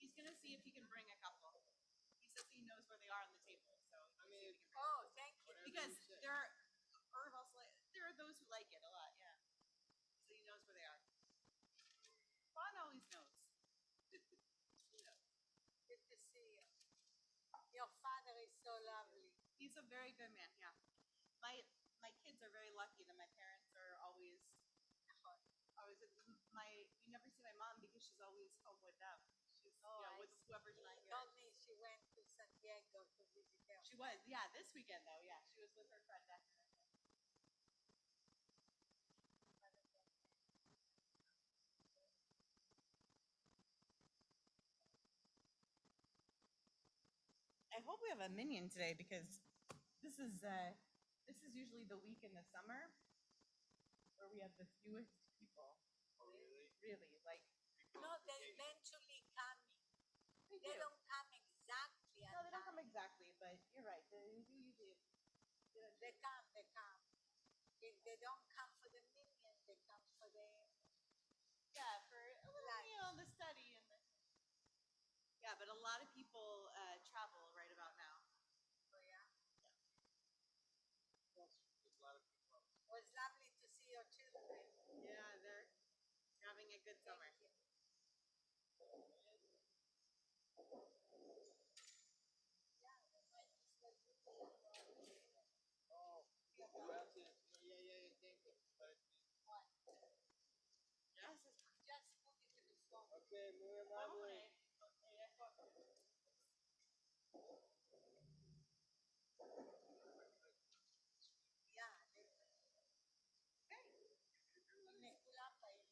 He's gonna see if he can bring a couple. He says he knows where they are on the table, so Oh, thank you. because there are there are those who like it a lot. Yeah, so he knows where they are. Juan always knows. Good to see you. Your father is so lovely. He's a very good man. Yeah, my kids are very lucky that my parents are always you never see my mom because she's always home with them. She's with whoever's not She here. told me she went to San Diego to visit her. She was, yeah, this weekend though. Yeah, she was with her friend. I hope we have a minion today because this is usually the week in the summer where we have the fewest people. Oh, really? Really, like No, they eventually come. they They do. don't come exactly. No, they don't come exactly, but you're right. They do usually. They come. If they don't come for the minions, they come for the Yeah, for a little, the study and the. Yeah, but a lot of people travel right about now. oh yeah. There's a lot of people. It was lovely to see your children. Yeah, they're having a good summer. Thank you. Yeah, the mice was Oh, gracias. Yeah, thank you. what? Yes. Just put it in the phone. Okay, muy amable. Yeah. Nagkulapa yun.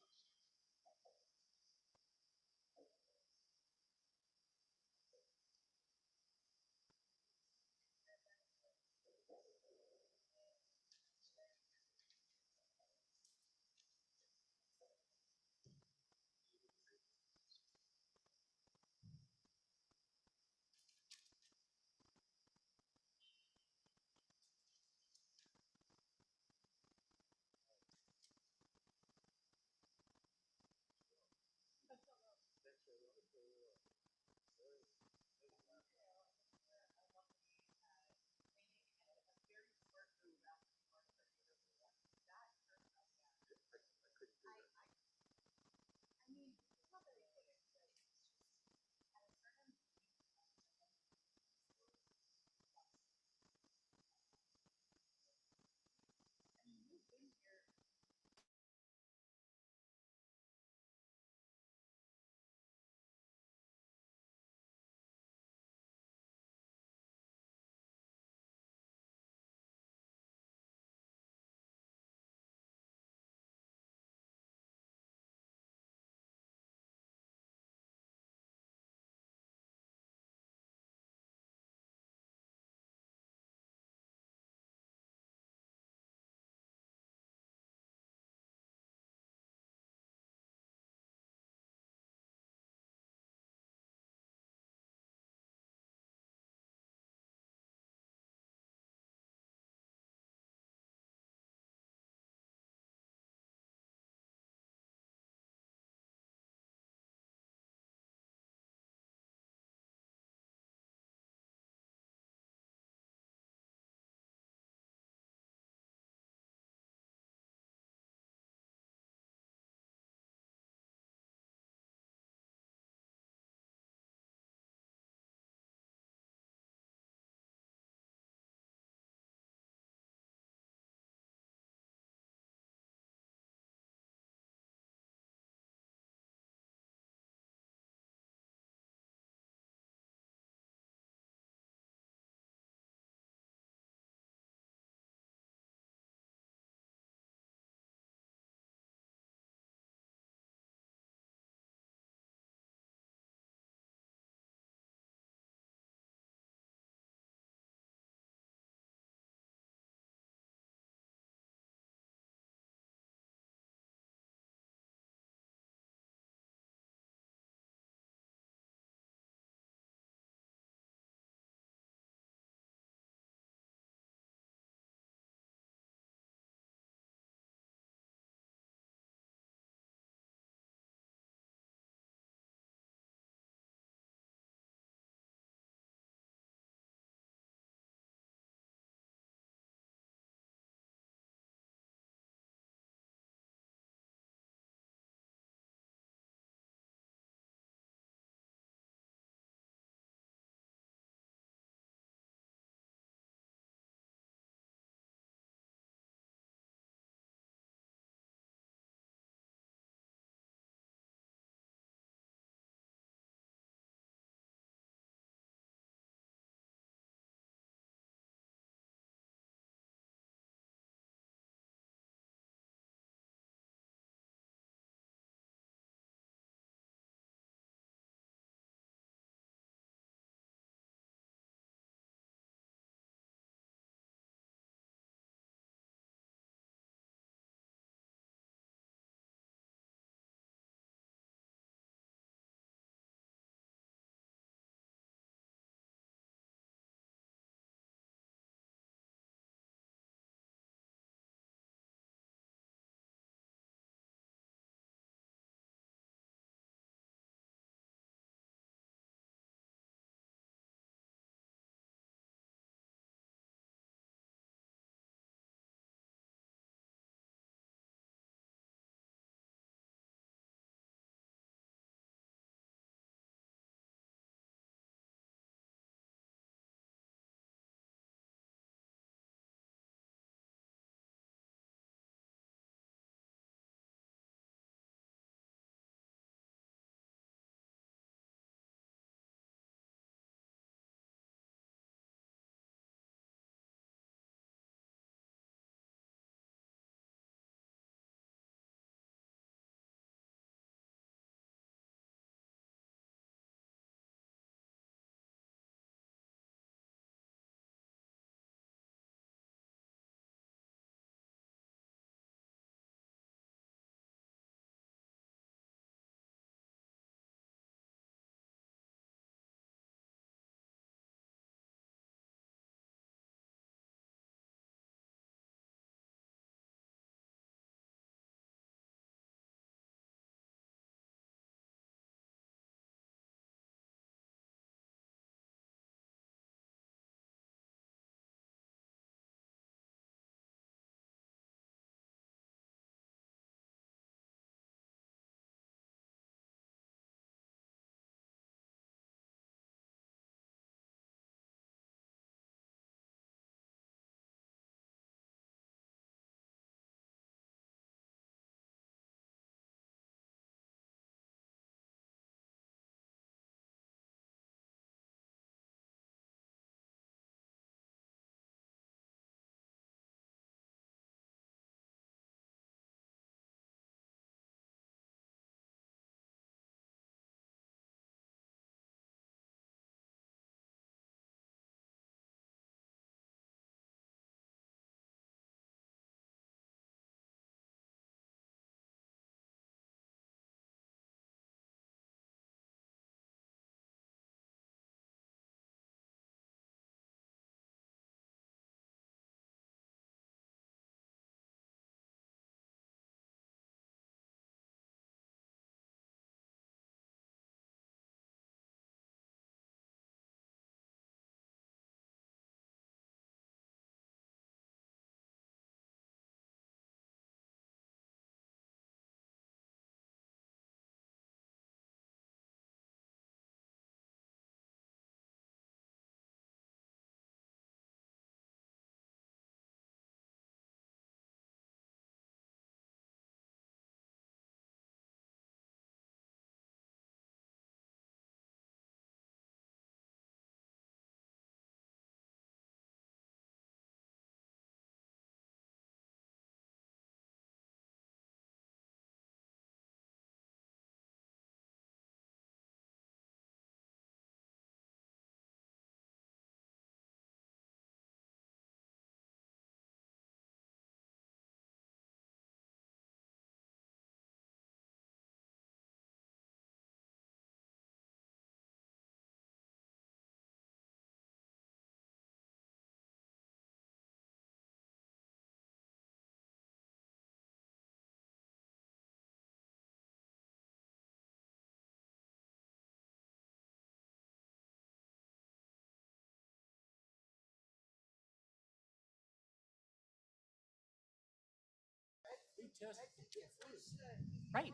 Right.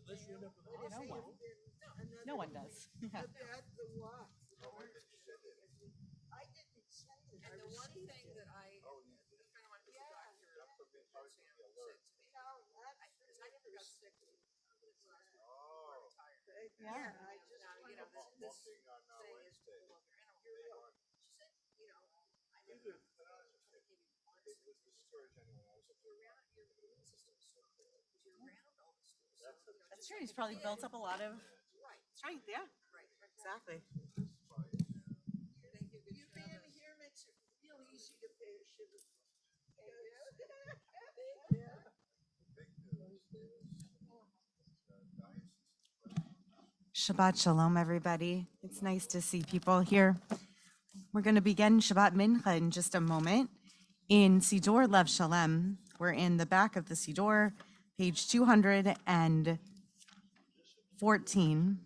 Unless you end up with a No one. Another No one does. about the walk. I didn't send it. And I the one received thing it. that I, the friend of mine who's a doctor, Sam, said to me, No, that's because I never got sick when I was retired. yeah. I just Now, you know, this thing is no longer animal. She said, you know, I never maybe once. You're around, your immune system is so good because you're around all this stuff. So, you know, That's just true. like He's a probably kid. built up a lot of Right, strength. Yeah. right. Exactly. Thank you. Good You job. being here makes it real easy to pay a shiver. Shabbat Shalom, everybody. It's nice to see people here. We're going to begin Shabbat Mincha in just a moment. In Sidor Lev Shalem, we're in the back of the Sidor, page 214.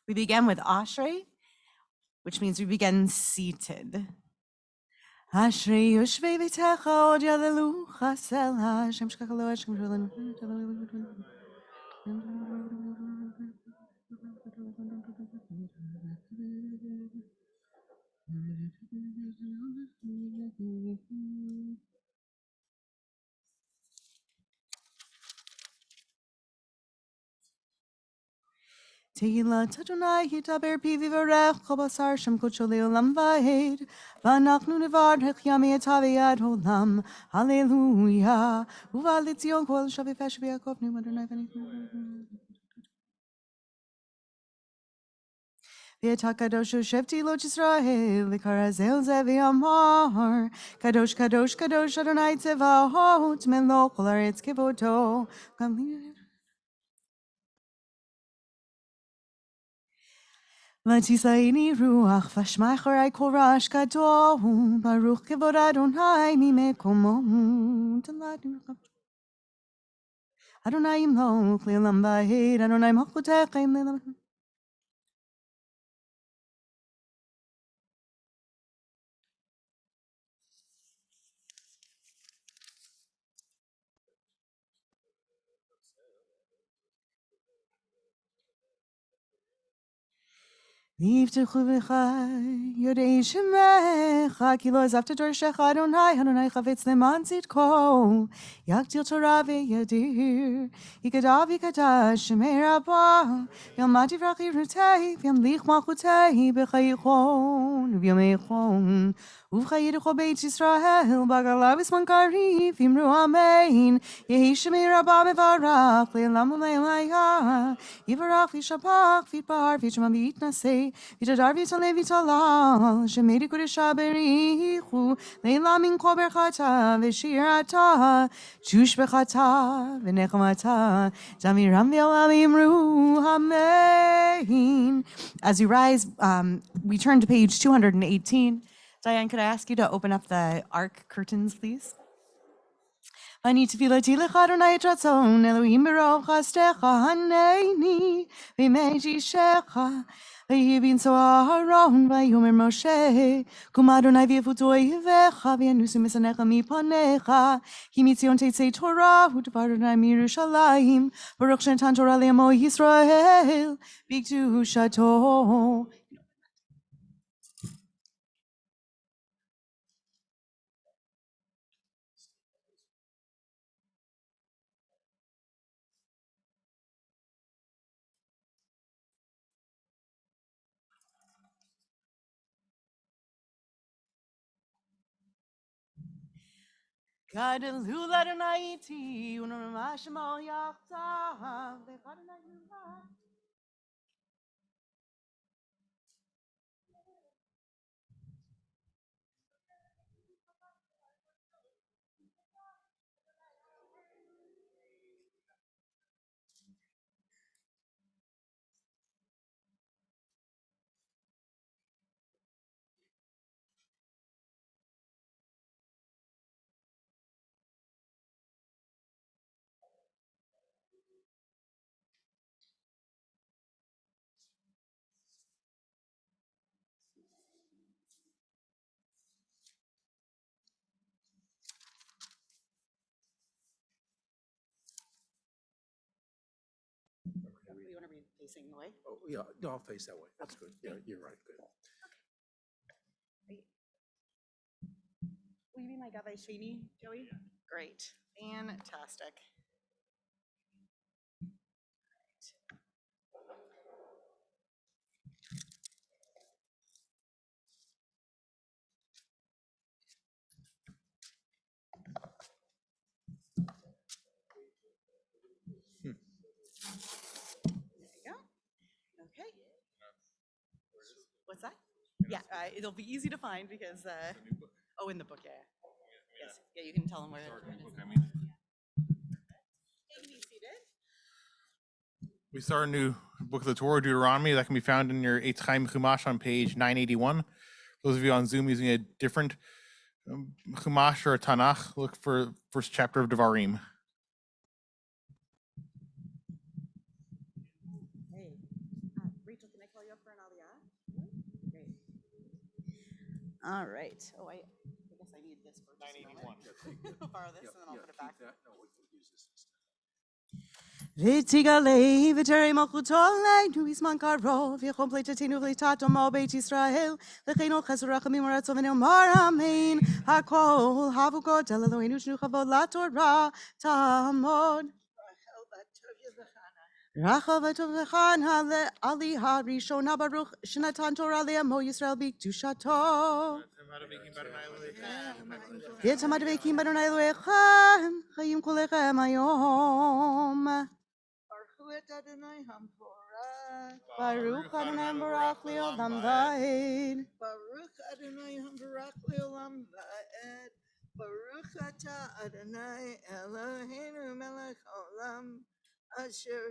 We begin with Ashrei, which means we begin seated. Ashrei Yoshvei V'techa Od Yalelu Chasel Hashem Shkachalo Hashem Shalom. Tehillat Adonai Yitaber Pi Vivarech Kol Basar Shem Kocho Leolam Vahed V'anachnu Nevarech Yami Etavi Ad Olam Hallelujah Uva Litzion Kol Shavifesh V'Yakov Nim Adonai V'Niknu V'yeta Kadosh Shevti Lo Yisrael V'Karazel Ze V'Yamar Kadosh Kadosh Kadosh Adonai Tzevaot Melech Kol Haaretz Kevodo V'tisaini ruach v'shmai chorai kol rash gadol Baruch kevod Adonai mimekomo Adonai yimloch le'olam va'ed Adonai malchutechem le'olam Yiftechu v'chai yodei shemecha ki lo azavta dorshecha Adonai Adonai chavetz leman tzidko yakdil Torah v'yadir yikadav yikadash shemei rabah v'yamad yivrach yirutei v'yamlich malchutei b'chayichon v'yameichon ובחיי בית ישראל, בגלה בזמן קריב, אמרו אמן, יהי שמי רבה מברך, לעולם ולעיליה, יברך וישבח, ויתפאר, וישמע ויתנשא, ויתהדר ויתעלה ויתהלל, שמי קודשה בריחו, לעילם מן כל ברכתה, ושירתה, תשבחתה, ונחמתה, תמירם ועולם אמרו amen. As you rise, we turn to page 218. Diane, could I ask you to open up the ark curtains, please? אני תפילתי לך אדוני את רצון, אלוהים ברוב חסדך הנני, בימי תשך, ויהי בנשוא אהרון, ויאמר משה, קום אדוני ויפוטו אויביך, וינוסו משנאיך מפניך, כי מציון תצא תורה, ודבר אדוני מירושלים, ברוך שנתן תורה לעמו ישראל, בקדושתו. Gadelu Adonai iti, u'namashim al yachtav, v'chadonai yirach. facing away. Oh, yeah, no, I'll face that way. That's good. Yeah, you're right. Good. Will you be my Gavai Shini, Joey? Great. Fantastic. There you go. Okay. What's that? Yeah, it'll be easy to find because, oh, in the book, yeah. Yes, yeah, you can tell them where it is. Okay, Can you be seated? we start a new book of the Torah, Deuteronomy, that can be found in your Eitz Chaim Chumash on page 981. For those of you on Zoom using a different Chumash or a Tanakh, look for first chapter of Devarim. Hey, Rachel, can I call you up for an aliyah? Great. All right. Oh, I guess I need this for just a moment. I'll borrow this and then I'll put it back. No, we'll use this instead. ותגלה ותראה מלכותו עלינו בזמן קרוב, ויכום פליטתנו ופליטת עמו בית ישראל, לכן על חסד ורחמים ורצון ונאמר אמן. הכל הבו גודל אלוהינו שנו כבוד לתורה תעמוד. רחל וטוב וחנה לעלייה ראשונה ברוך שנתן תורה לעמו ישראל בקדושתו. ויתמד דבקים באדוני אלוהיכם חיים כולכם היום. Baruch Adonai Baruch Leolam Vaed. Baruch Adonai Baruch Leolam Vaed. Baruch Ata Adonai Eloheinu Melech Olam Asher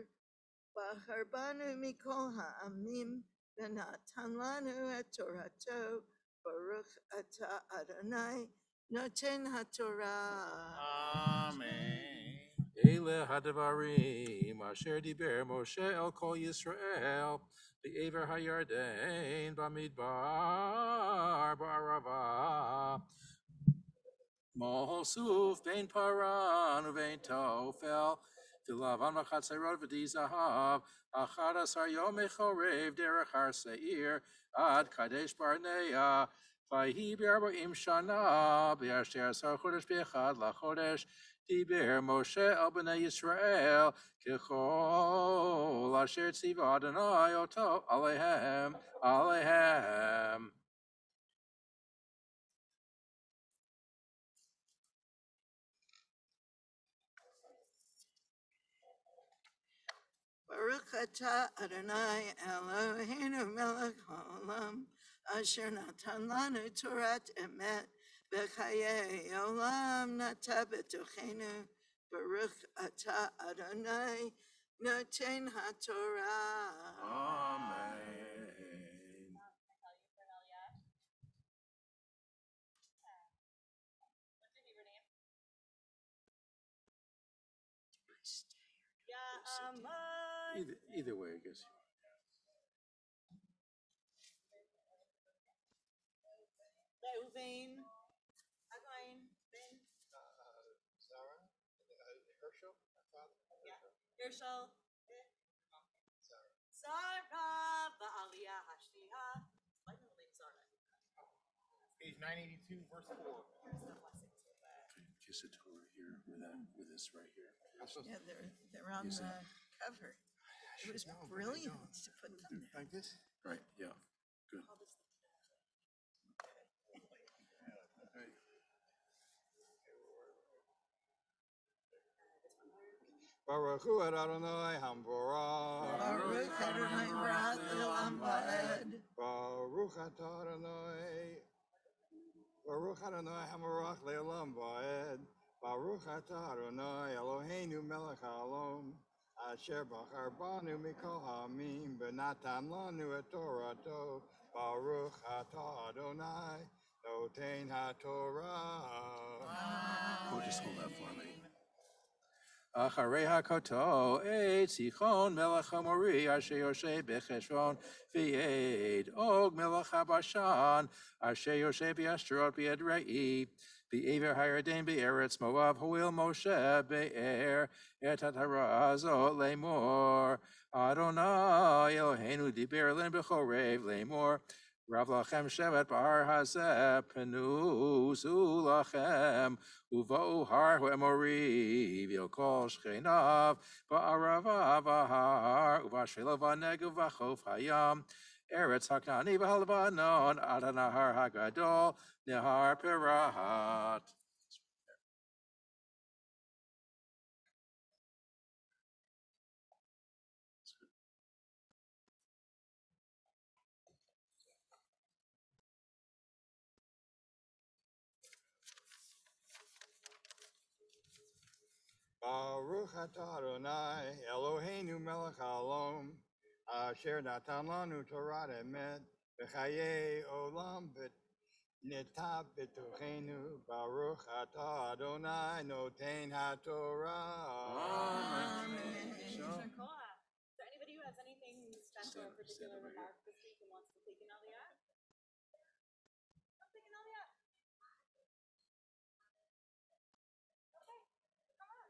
Bahar Banu Mikol Ha'amim V'natan Lanu Et Torato. Baruch Ata Adonai Noten HaTorah. Amen. Ele hadavarim asher diber Moshe el kol Yisrael be'ever hayarden bamidbar ba'arava Mosuf ben paran uvein tofel v'lavan v'chatzerot v'di zahav achad asar yom echorev derech har seir ad kadesh barnea v'hi be'arba'im shana be'asher asar chodesh be'echad lachodesh Diber Moshe el bnei Yisrael kechol asher tziva Adonai oto alehem alehem. Baruch Ata Adonai Eloheinu Melech Haolam Asher Natan Lanu Torat Emet B'chayei Olam Nata B'tochenu Baruch Ata Adonai Noten HaTorah. Amen. Either way, I guess. Reuven, Again, Ben, Sarah, Herschel, my father. Gershel, Sarah, Ba'aliyah Hashniha. My middle name's Sarah. Page 982, verse 4. Here's the blessings with that. Kiss it over here with this right here. Yeah, they're on the cover. It was brilliant to put them there. Like this? Right, yeah. Good. Baruch Hu Adonai Hamvorah. Baruch Adonai Baruch Leolam Vaed. Baruch Atah Adonai. Baruch Adonai Hamarach Leolam Vaed. Baruch Atah Adonai Eloheinu Melech Haolam. Asher Bachar Banu Mikol Ha'amim V'natan Lanu Et Torato. Baruch Atah Adonai Noten HaTorah. Oh, just hold that for me. אחרי הכותו את סיחון מלך המורי אשר יושב בחשבון ויעד אוג מלך הבשן אשר יושב בישרות ביד ראי בעבר הירדן בארץ מואב הואיל משה באר את התורה הזאת לאמור אדוני אלוהינו דיבר אלינו בחורב לאמור רב לכם שבט בהר הזה פנוסו לכם ובואו הר המורי ואל כל שכניו בערבה בהר ובשפלה בנגב ובחוף הים ארץ הכנעני והלבנון עד הנהר הגדול נהר פרת. Baruch atah Adonai Eloheinu melech haolam asher natan lanu Torah emet v'chayei olam v'netav b'tochenu Baruch atah Adonai noten haTorah. Amen. Yasher koach. Is there anybody who has anything special or particular remark this week and wants to take an aliyah? I'm taking aliyah. Okay, come on.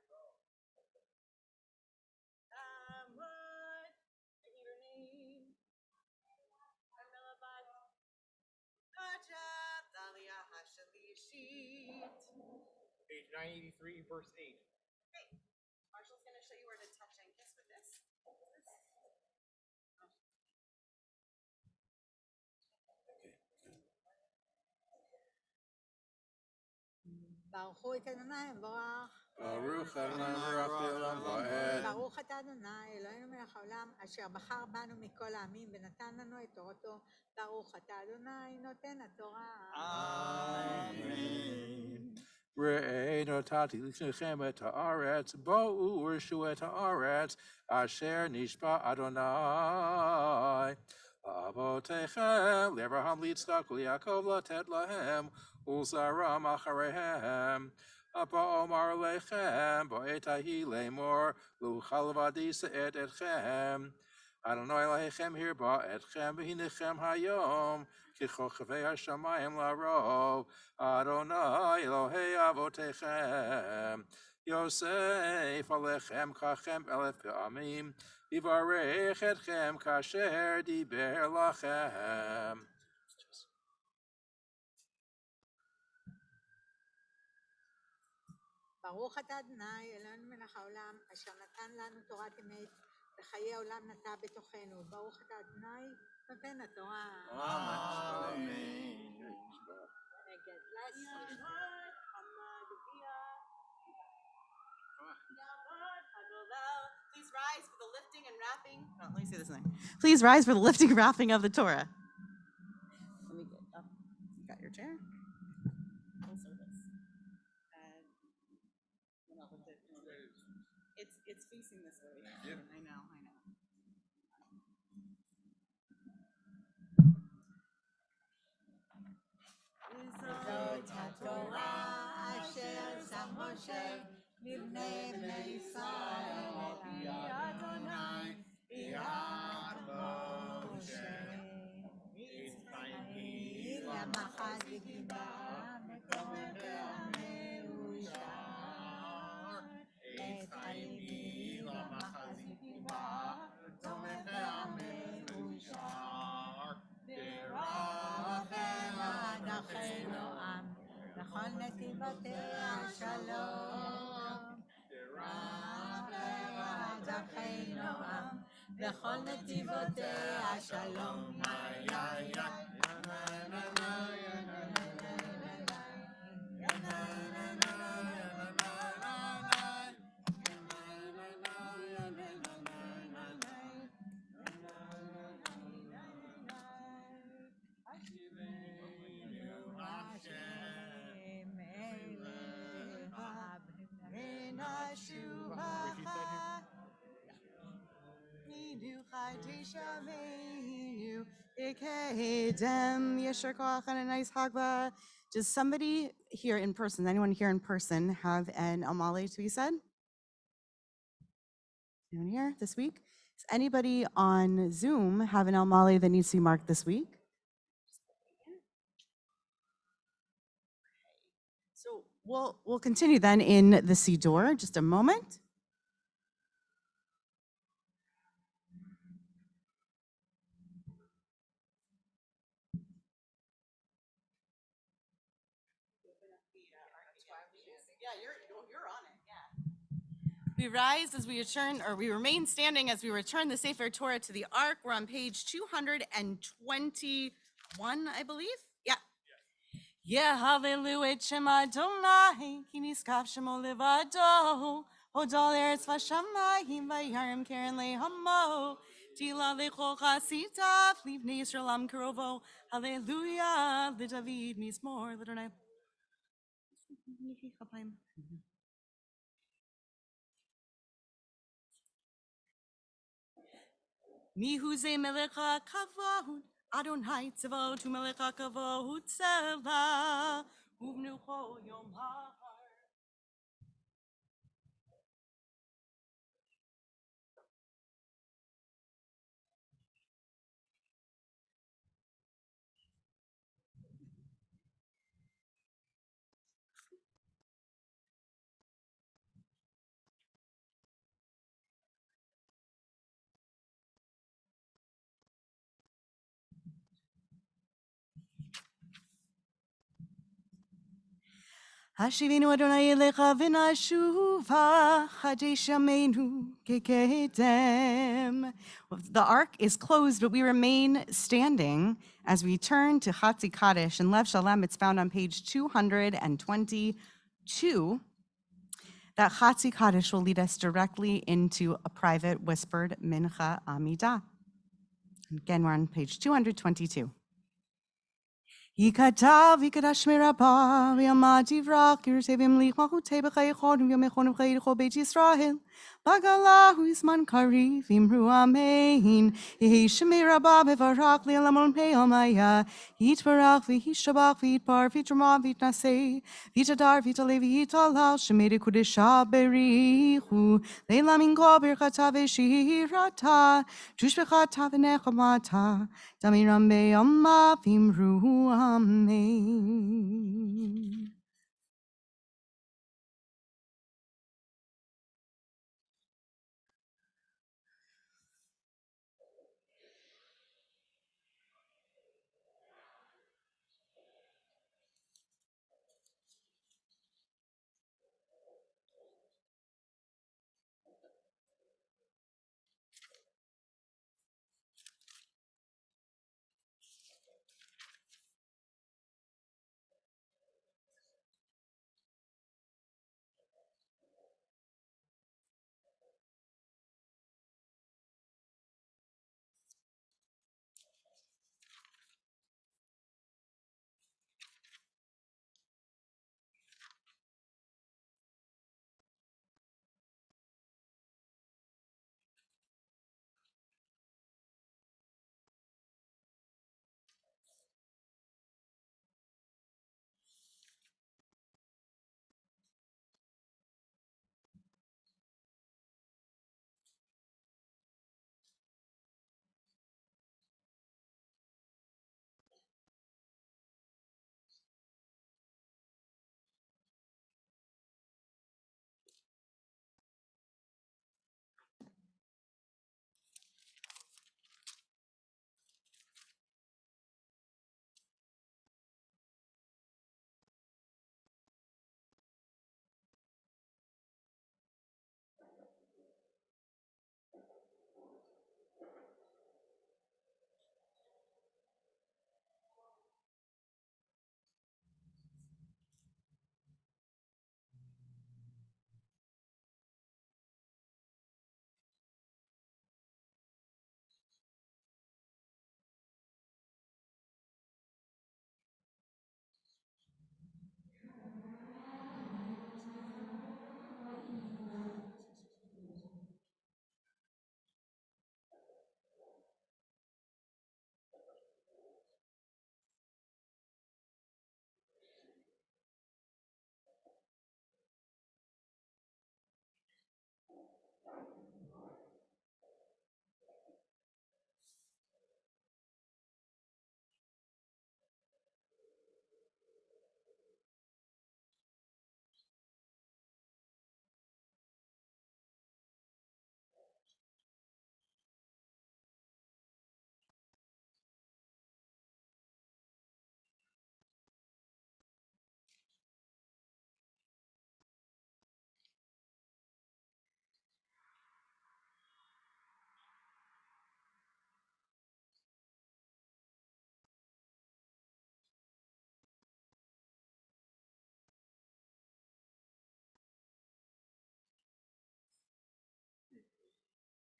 What? I hear your name. Carmela Bat. Gotcha. Aliyah Hashalishit. Page 983, verse 8. Great. Marshall's going to show you where to touch and kiss with this. ברכו את אדוני מבורך. ברוך אדוני מבורך לעולם ועד. ברוך אתה אדוני אלוהינו מלך העולם אשר בחר בנו מכל העמים ונתן לנו את תורתו. ברוך אתה אדוני נותן התורה. Amen. ראה נתתי לפניכם את הארץ, בואו ורשו את הארץ, אשר נשבע אדוני. לאבותיכם, לאברהם ליצחק וליעקב לתת להם, ולזרעם אחריהם. באומר לכם, בעת ההיא לאמור, לאוכל לבדי שאת אתכם. אדוני אלוהיכם הרבה אתכם והנכם היום, ככוכבי השמיים לרוב. אדוני אלוהי אבותיכם, יוסף עליכם ככם 1000 פעמים, יברך אתכם כאשר דיבר לכם. ברוך אתה אדוני אלוהינו מלך העולם אשר נתן לנו תורת אמת וחיי עולם נטע בתוכנו. ברוך אתה אדוני נותן התורה. Amen. God bless you. Please rise for the lifting and wrapping. Oh, let me say this thing. Please rise for the lifting and wrapping of the Torah. Let me get up. You got your chair? Closer this. And no, it's facing this way. Yeah. I know. זאת התורה אשר שם משה לבני בני ישראל היא אדוני יד משה מצרים למחזיק בה מקומך המאושר את חייבי למחזיק בה מקומך המאושר דרכיה דרכנו עם בכל נתיבותיה שלום דרכיה דרכנו עם בכל נתיבותיה שלום Yasher koach and a nice hagla. Does somebody here in person, anyone here in person, have an Amale to be said? Anyone here this week? Does anybody on Zoom have an El Male that needs to be marked this week? So we'll continue then in the Siddur, just a moment. We rise as we return, or we remain standing as we return the Sefer Torah to the Ark. We're on page 221, I believe. Yeah. Yehavelu et Shem Adonai, ki niskaf shemo levado. Hodol eretz vashamayim vayarim keren lehamo. Tila lechol chasitav, livnei Yisrael am karovo. Hallelujah, leDavid mizmor, l'Adonai. Mihuze melecha kavod, Adonai tzavot, hu melecha kavod tzeva, uvnucho yom ha'ar. Hashivinu Adonai elecha v'nashuva chadesh yameinu kekedem. The ark is closed, but we remain standing as we turn to Chatzi Kaddish and Lev Shalem. It's found on page 222. That Chatzi Kaddish will lead us directly into a private whispered Mincha Amidah. Again, we're on page 222. Yikatav yikadash merabah v'yamad yivrach yerusevim lichmachutei b'chayichod v'yamechon v'chayichod beit Yisrael b'galahu yisman kariv v'imru amein yehi shemerabah b'varach li'alamon pe'omaya yitvarach v'hishabach v'yitbar v'yitrama v'yitnasei v'yitadar v'yitalei v'yitalal shemere kudesha berichu leila minko birchata v'shirata tushbechata v'nechamata damiram be'yama v'imru amen.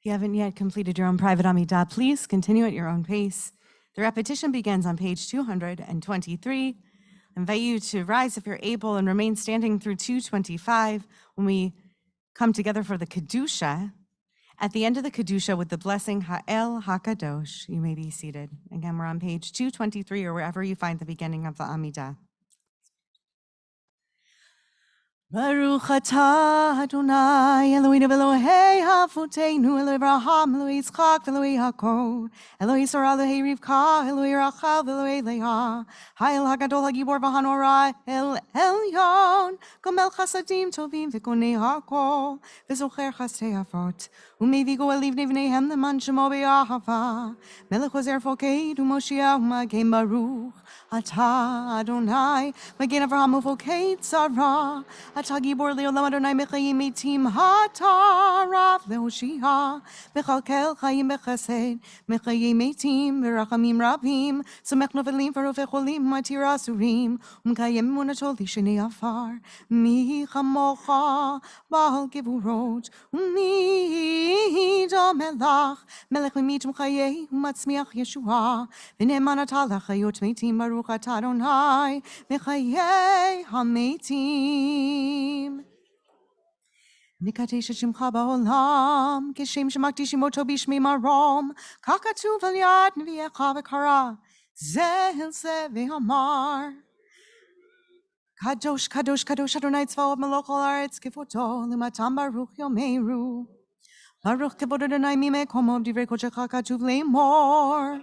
If you haven't yet completed your own private Amidah, please continue at your own pace. The repetition begins on page 223. I invite you to rise if you're able and remain standing through 225 when we come together for the Kedusha. At the end of the Kedusha with the blessing Ha'el HaKadosh, you may be seated. Again, we're on page 223 or wherever you find the beginning of the Amidah. Baruch atah Adonai Eloheinu Elohei Avotenu Eloi Avraham Eloi Yitzchak Eloi Yaakov Eloi Sarah Eloi Rivka Eloi Rachel Eloi Leah Ha'el HaGadol HaGibor v'Hanora El Elyon Gomel Chasadim Tovim v'Konei HaKol v'Zocher Chasdei Avot Umevi Goel Livnei V'neihem Leman Shemo Be'ahava Melech Ozer Foked U'Moshiach U'Magen Baruch atah Adonai Magen Avraham Ufoked Sarah atah Gibor Leolam Adonai Mechayim Eitim atah Rav Lehoshia Mechalkel Chayim Bechesed Mechayim Eitim V'Rachamim Rabim Somech Novelim V'Rofei Cholim Matir Asurim Umkayem Emunatol Lishnei Afar Mi Chamocha Baal Gevurot Umi Melach Melech Mimit Umchayei Umatzmiach Yeshua V'Ne'eman atah L'Chayot Meitim Baruch atah Adonai Mechayei HaMeitim Nikadesh Shimcha Ba'olam Kishem Shemakdishim Oto Bishmei Marom Kach Katuv Al Yad Nevi'echa V'Kara Zeh El Zeh V'Amar Kadosh, Kadosh, Kadosh, Adonai Tzvaot Melech Haaretz Kifoto L'matam Baruch Yomeru Baruch Kevod Adonai Mimekomo Divrei Kodesh Katuv Le'mor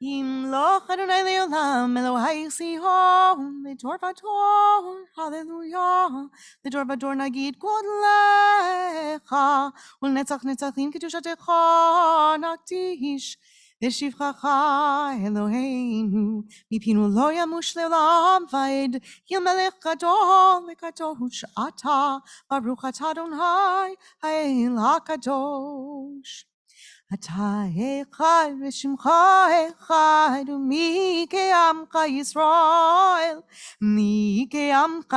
Yimloch Adonai Leolam Elohai Sihon L'dor Vador Hallelujah L'dor Vador Nagid Godlecha Ulnetzach Netzachim Kedushatecha Nakdish V'shivchacha Eloheinu Mipinu lo yamush le'olam va'ed Hil melech gadol v'kadosh ata Baruch atah Adonai ha'el hakadosh אתה אחד ושמך אחד ומי כעמך ישראל מי כעמך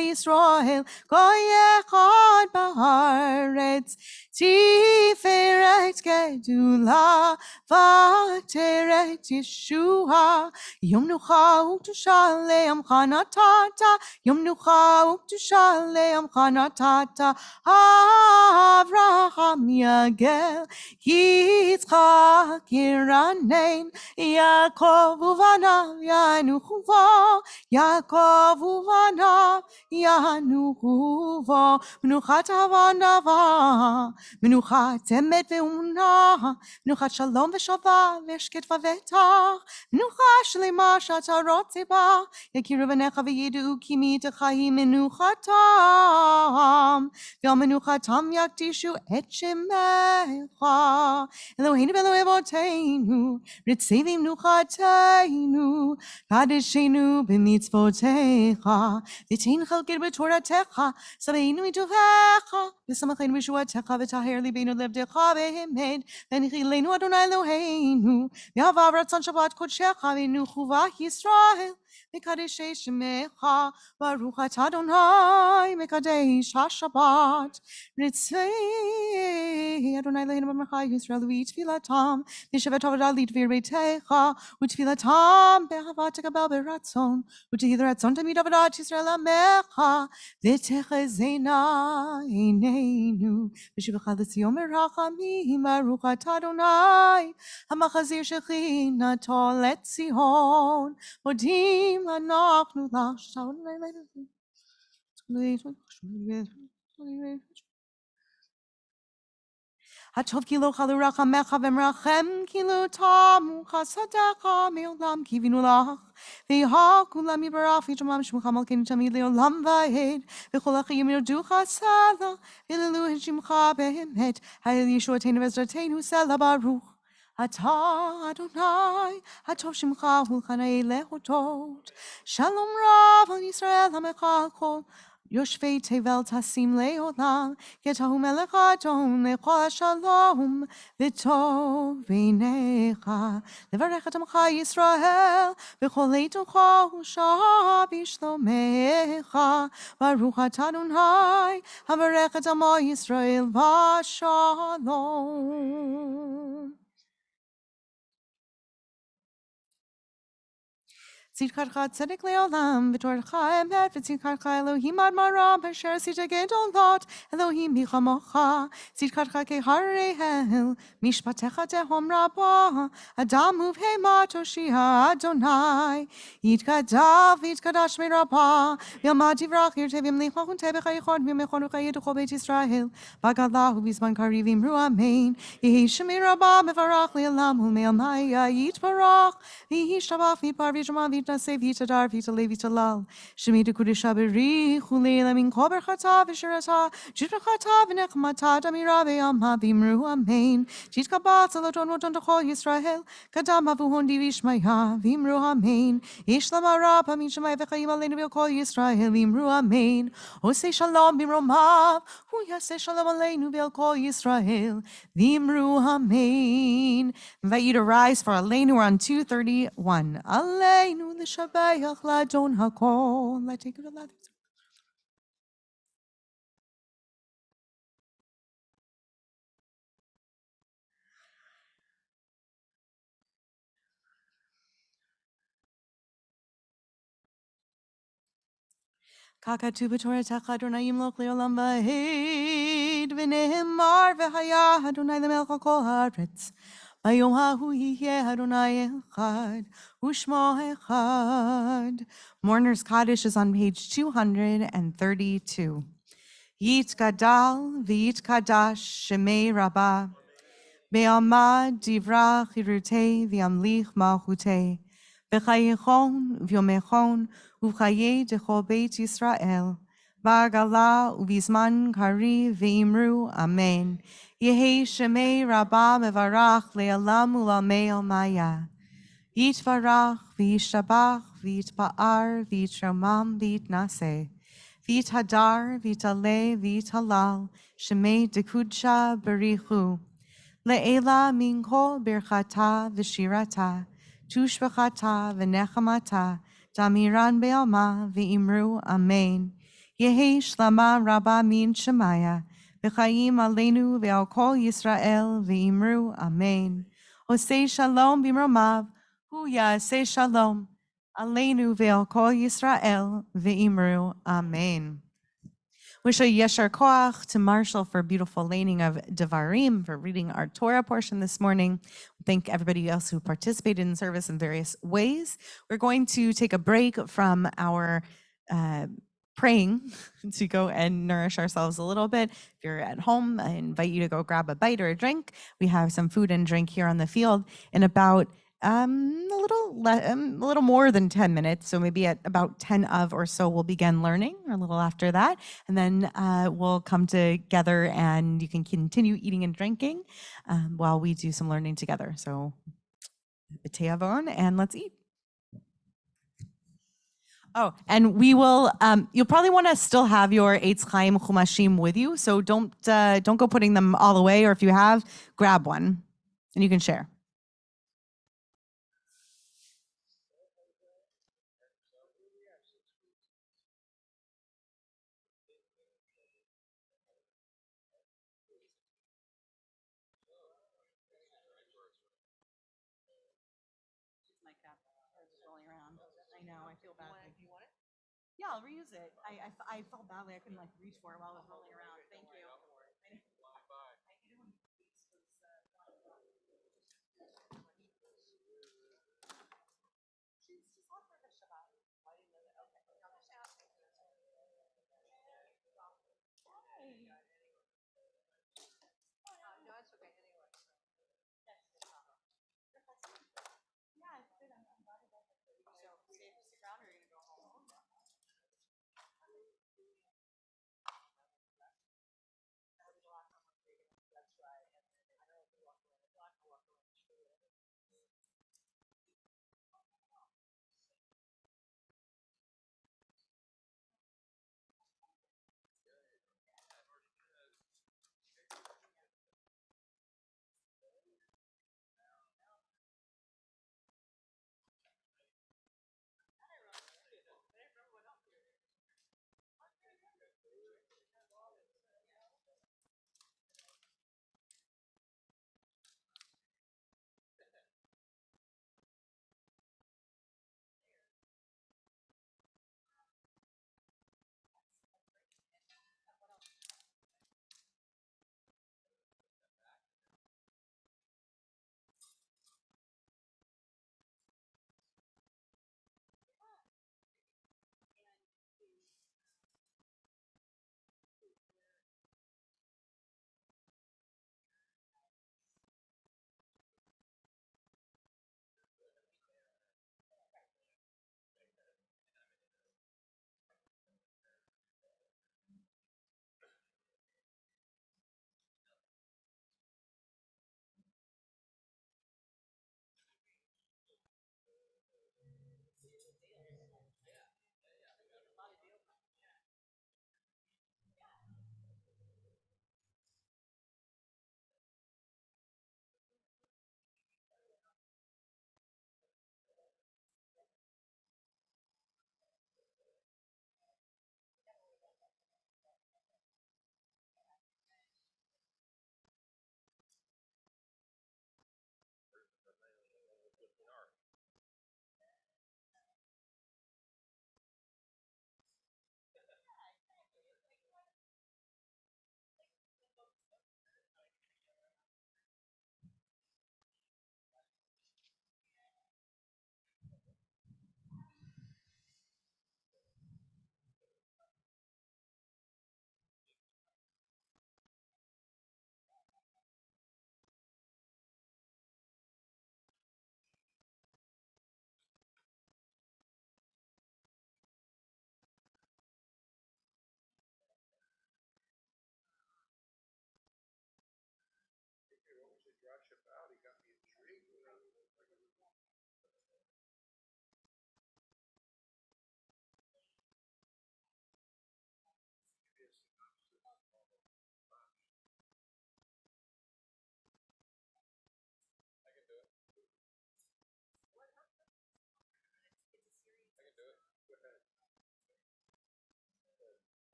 ישראל גוי אחד בארץ תפארת גדולה ועטרת ישועה יום מנוחה וקדושה לעמך נתת יום מנוחה וקדושה לעמך נתת אברהם יגל Yitzchak Yiranein Yaakov uvanav Yanuchu vo Yaakov uvanav Yanuchu vo Menuchat havanava Menuchat emet ve'una Menuchat shalom ve'shava Ve'shket v'vetach Menuchat shlema shatarot ziba Yakiru v'necha v'yidu ki mitachayim menuchatam Ve'al menuchatam yakdishu et shemecha Eloheinu v'Eloi Avotenu, Ritzevim Nuchatenu, Kadeshenu b'mitzvotecha, V'tein chalkir b'toratecha, Saveinu mitovecha, V'samachenu b'shuatecha, V'taher libeinu levdecha v'hemed, V'nichilenu Adonai Eloheinu, V'havav ratzon Shabbat kodshecha, V'nuchuva Yisrael, Mekadesh Shemecha, Baruch atah Adonai, Mekadesh HaShabbat, Ritzei Adonai Eloheinu b'Mechai Yisrael u'itfilatam, V'shevet havodah lidvir beitecha, u'tfilatam be'ahava tekabel beratzon, u'tehi ratzon tamid avodat Yisrael amecha, v'techezena eineinu, v'shivacha l'tzion merachamim, Baruch atah Adonai, hamachazir shechinato letzion, modim anachnu lach, Hatov kilo chalurach hamecha v'mrachem kilo tamu chasadecha me'olam kivinu lach v'yah kulam yibarach v'yitramam shmucha malkeinu tamid le'olam va'ed v'chol achayim yirdu chasada v'lilu hashimcha be'emet ha'el yeshuateinu v'ezratenu sela baruch Atah Adonai, Hatov Shimcha Hulchanei Lehotot, Shalom Rav al Yisrael Hamecha Kol יושבי תבל תשים לעולם, יתהו מלך אדון לכל שלום וטוב בעיניך. לברך את עמך ישראל בכל עת וכל שעה בשלומך. ברוך אתה אדוני הברך את עמו ישראל בשלום. צדקתך צדק לעולם, ותורתך אמת, וצדקתך אלוהים עד מרום, אשר עשית גדולות, אלוהים בכמוך. צדקתך כהרי הל, משפטיך תהום רבה, אדם ובהמה תושיע אדוני. יתגדל ויתקדש מרבה, וילמד דברך ירצה וימליך מלכותה בחייכות, וימלכון וחיית וכל בית ישראל. בגלה ובזמן קריב אמרו אמן. יהי שמי רבה מברך לעולם, ולעולמי יתברך. וישתבח ויתפאר וישמע ויתנשא ויתהדר ויתעלה ויתהלל. שמי דקודשה בריך ולעילא מן כל ברכתה ושירתה, ג'ודכתה ונחמתה תמירה בעלמא ואמרו אמן. תתקבל צלותון ודון לכל ישראל, קדם אבוהון די וישמעיה ואמרו אמן. ישלמה רבה מן שמיים וחיים עלינו ועל כל ישראל ואמרו אמן. עושה שלום במרומיו, הוא יעשה שלום עלינו ועל כל ישראל ואמרו אמן. Invite you to rise for Aleinu. We're on 231. Aleinu l'shabayach l'adon hakol. Let's take it to that. Kakatu b'toratach Adonai yimloch le'olam v'hed v'nehemar v'haya Adonai l'melech al kol haaretz. Bayom hahu yihyeh Adonai echad u'shmo echad. Mourner's Kaddish is on page 232. Yit gadal v'yit kadash shemei rabbah. Be'amad divrach hirutei v'yamlich malchutei. B'chayichon v'yomechon u'chaye dechol beit Yisrael. Ba'agala u'bizman kari v'imru amen. Yehi shemei rabbah mevarach le'alam u'lamei almaya. Yitvarach v'yishtabach v'yitpa'ar v'yitromam v'yitnaseh. V'yithadar v'yitale v'yithalal shemei dekudsha barichu. Le'ela min kol birchata v'shirata, tushbachata v'nechamata, damiran be'alma v'imru amen. Yehi shlama rabba min shemaya, v'chayim aleinu ve'al kol Yisrael v'imru amen. Osei shalom b'mromav, hu ya'aseh shalom, aleinu ve'al kol Yisrael v'imru amen. Wish a yeshar koach to Marshall for beautiful laning of Devarim, for reading our Torah portion this morning. Thank everybody else who participated in service in various ways. We're going to take a break from our praying to go and nourish ourselves a little bit. If you're at home, I invite you to go grab a bite or a drink. We have some food and drink here on the field in about a little more than 10 minutes. So maybe at about 10 of or so, we'll begin learning, or a little after that. And then we'll come together and you can continue eating and drinking while we do some learning together. So, b'te'avon, and let's eat. Oh, and we will, you'll probably want to still have your Eitz Chaim Chumashim with you. So don't go putting them all away, or if you have, grab one and you can share. I know, I feel badly. You want it? Yeah, I'll reuse it. I felt badly I couldn't like reach for it while it was rolling around. Thank you. No, it's okay anyway. Yeah, it's good. I'm glad I got that. So, stick around or are you gonna go home?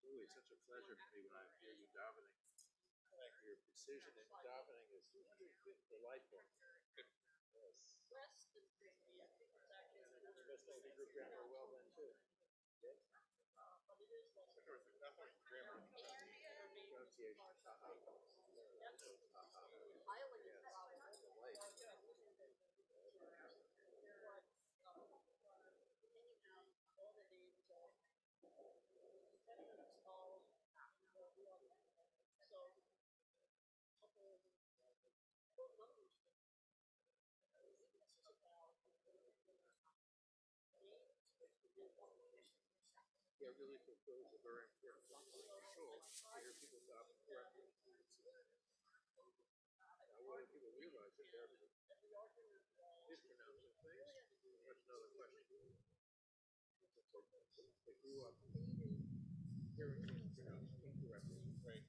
Really such a pleasure for me when I hear you davening. Your precision in davening is delightful. Yes. Best I think your grammar well then too. Yes. Pronunciation. Yeah, really fulfills a very important function for sure. I hear people daven correctly. Now, whether people realize that they're mispronouncing things, that's another question. They grew up hearing things pronounced incorrectly. Right.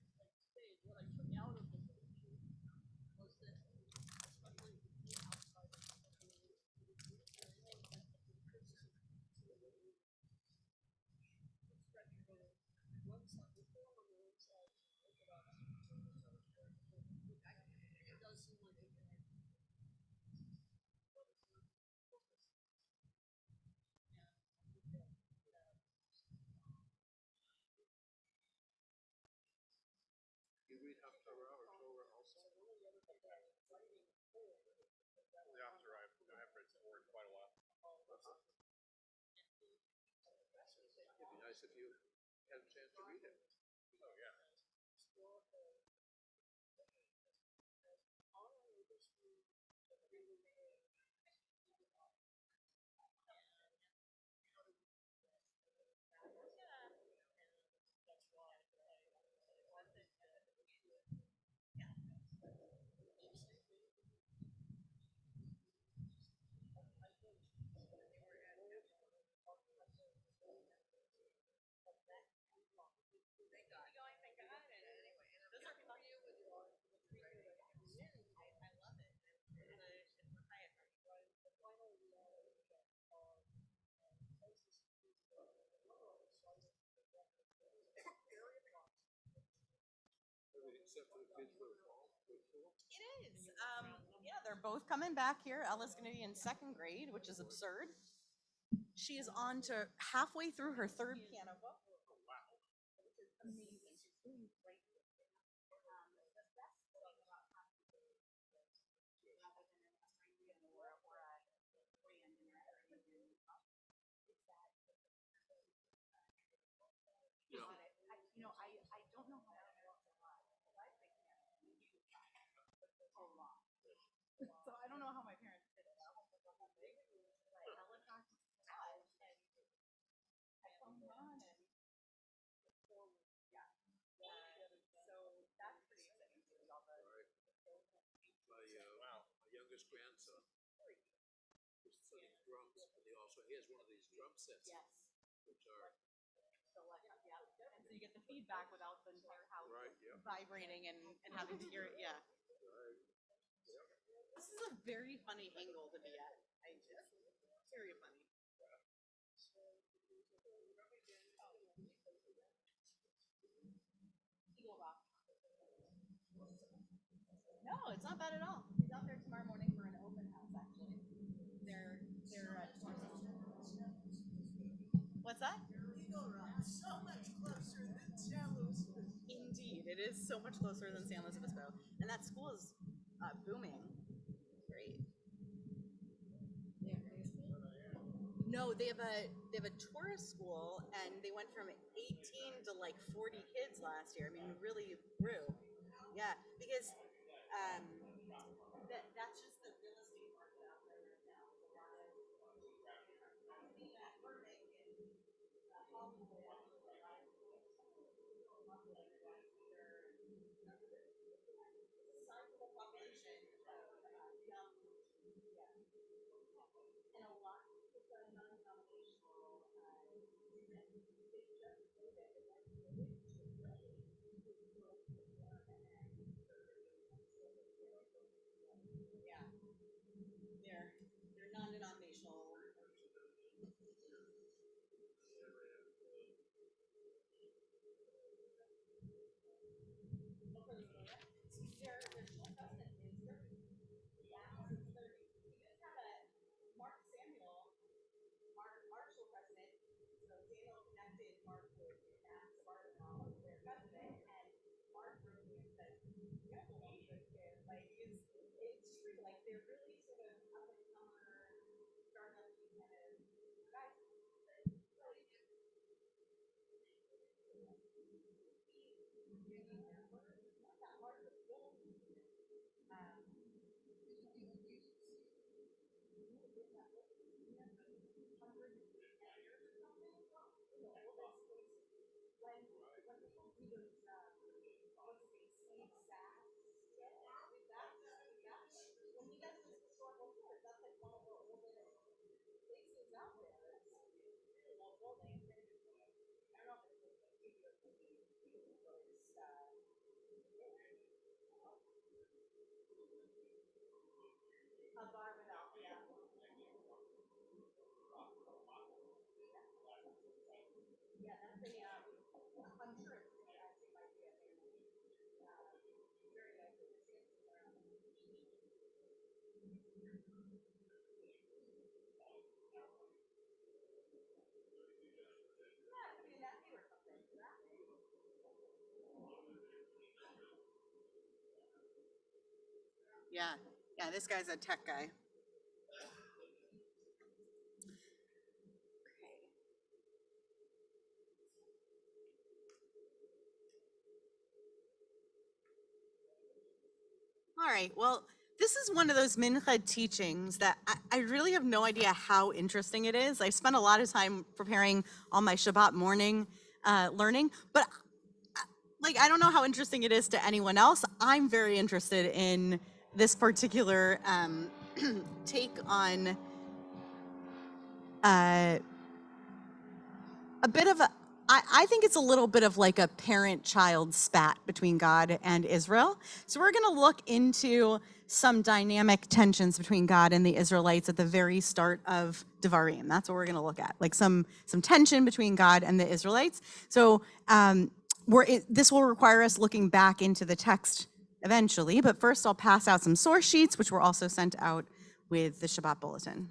You read Haftarah or Torah also? The Haftarah I've read for quite a while. It'd be nice if you had a chance to read it. Oh yeah. Except for the kids for the fall. It is. Yeah, they're both coming back here. Ella's going to be in second grade, which is absurd. She is on to halfway through her third piano book. Oh, wow. Amazing. She's doing great. has one of these drum sets. Yes. Which are, Yeah. And so you get the feedback without the entire house right, yeah. vibrating and having to hear it. Yeah. Right. This is a very funny angle to be at. Very funny. Eagle Rock. No, it's not bad at all. He's out there tomorrow morning for an open house, actually. They're What's that? Eagle Rock, so much closer than San Luis Obispo. Indeed, it is so much closer than San Luis Obispo, and that school is booming. Great. No, they have a tourist school, and they went from 18 to like 40 kids last year. I mean, really grew. Yeah, because that's just the real estate market out there right now. Sizable population of young, and a lot of non-denominational. Yeah, they're non-denominational. Their original president is 30. Yeah, it's 30. We just had a Mark Samuel, Marshall president. So Daniel connected Mark with Max Barton, their president, and Mark wrote to me and said, "You have to meet this kid. Like, it's true. Like, they're really sort of up and comer, startup kind of guys." When he does this historical tours, that's like one of the oldest places out there. It's really old building. I don't know if it's a studio, but it's a Barbadel, yeah. Yeah, that's a, I'm sure it's actually might be a very nice to see it around. Yeah, I mean, that or something. Yeah, yeah, this guy's a tech guy. All right, well, this is one of those Minha teachings that I really have no idea how interesting it is. I spent a lot of time preparing all my Shabbat morning learning, but like, I don't know how interesting it is to anyone else. I'm very interested in this particular take on a bit of a, I think it's a little bit of like a parent-child spat between God and Israel. So we're going to look into some dynamic tensions between God and the Israelites at the very start of Devarim. That's what we're going to look at, like some tension between God and the Israelites. So this will require us looking back into the text eventually, but first I'll pass out some source sheets, which were also sent out with the Shabbat Bulletin.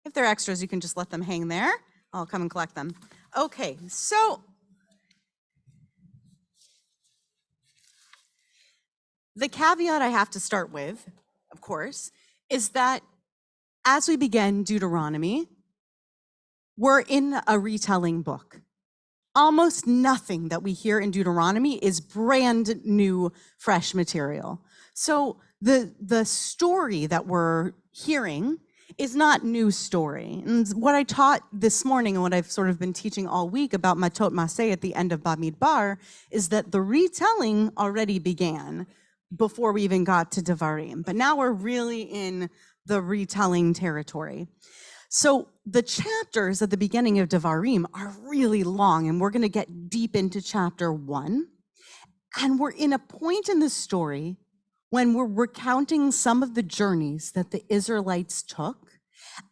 If they're extras, you can just let them hang there. I'll come and collect them. Okay, so the caveat I have to start with, of course, is that as we begin Deuteronomy, we're in a retelling book. almost nothing that we hear in Deuteronomy is brand new, fresh material. So the story that we're hearing is not new story. And what I taught this morning and what I've sort of been teaching all week about Matot Maseh at the end of Bamidbar is that the retelling already began before we even got to Devarim. But now we're really in the retelling territory. So the chapters at the beginning of Devarim are really long, and we're going to get deep into chapter 1. And we're in a point in the story when we're recounting some of the journeys that the Israelites took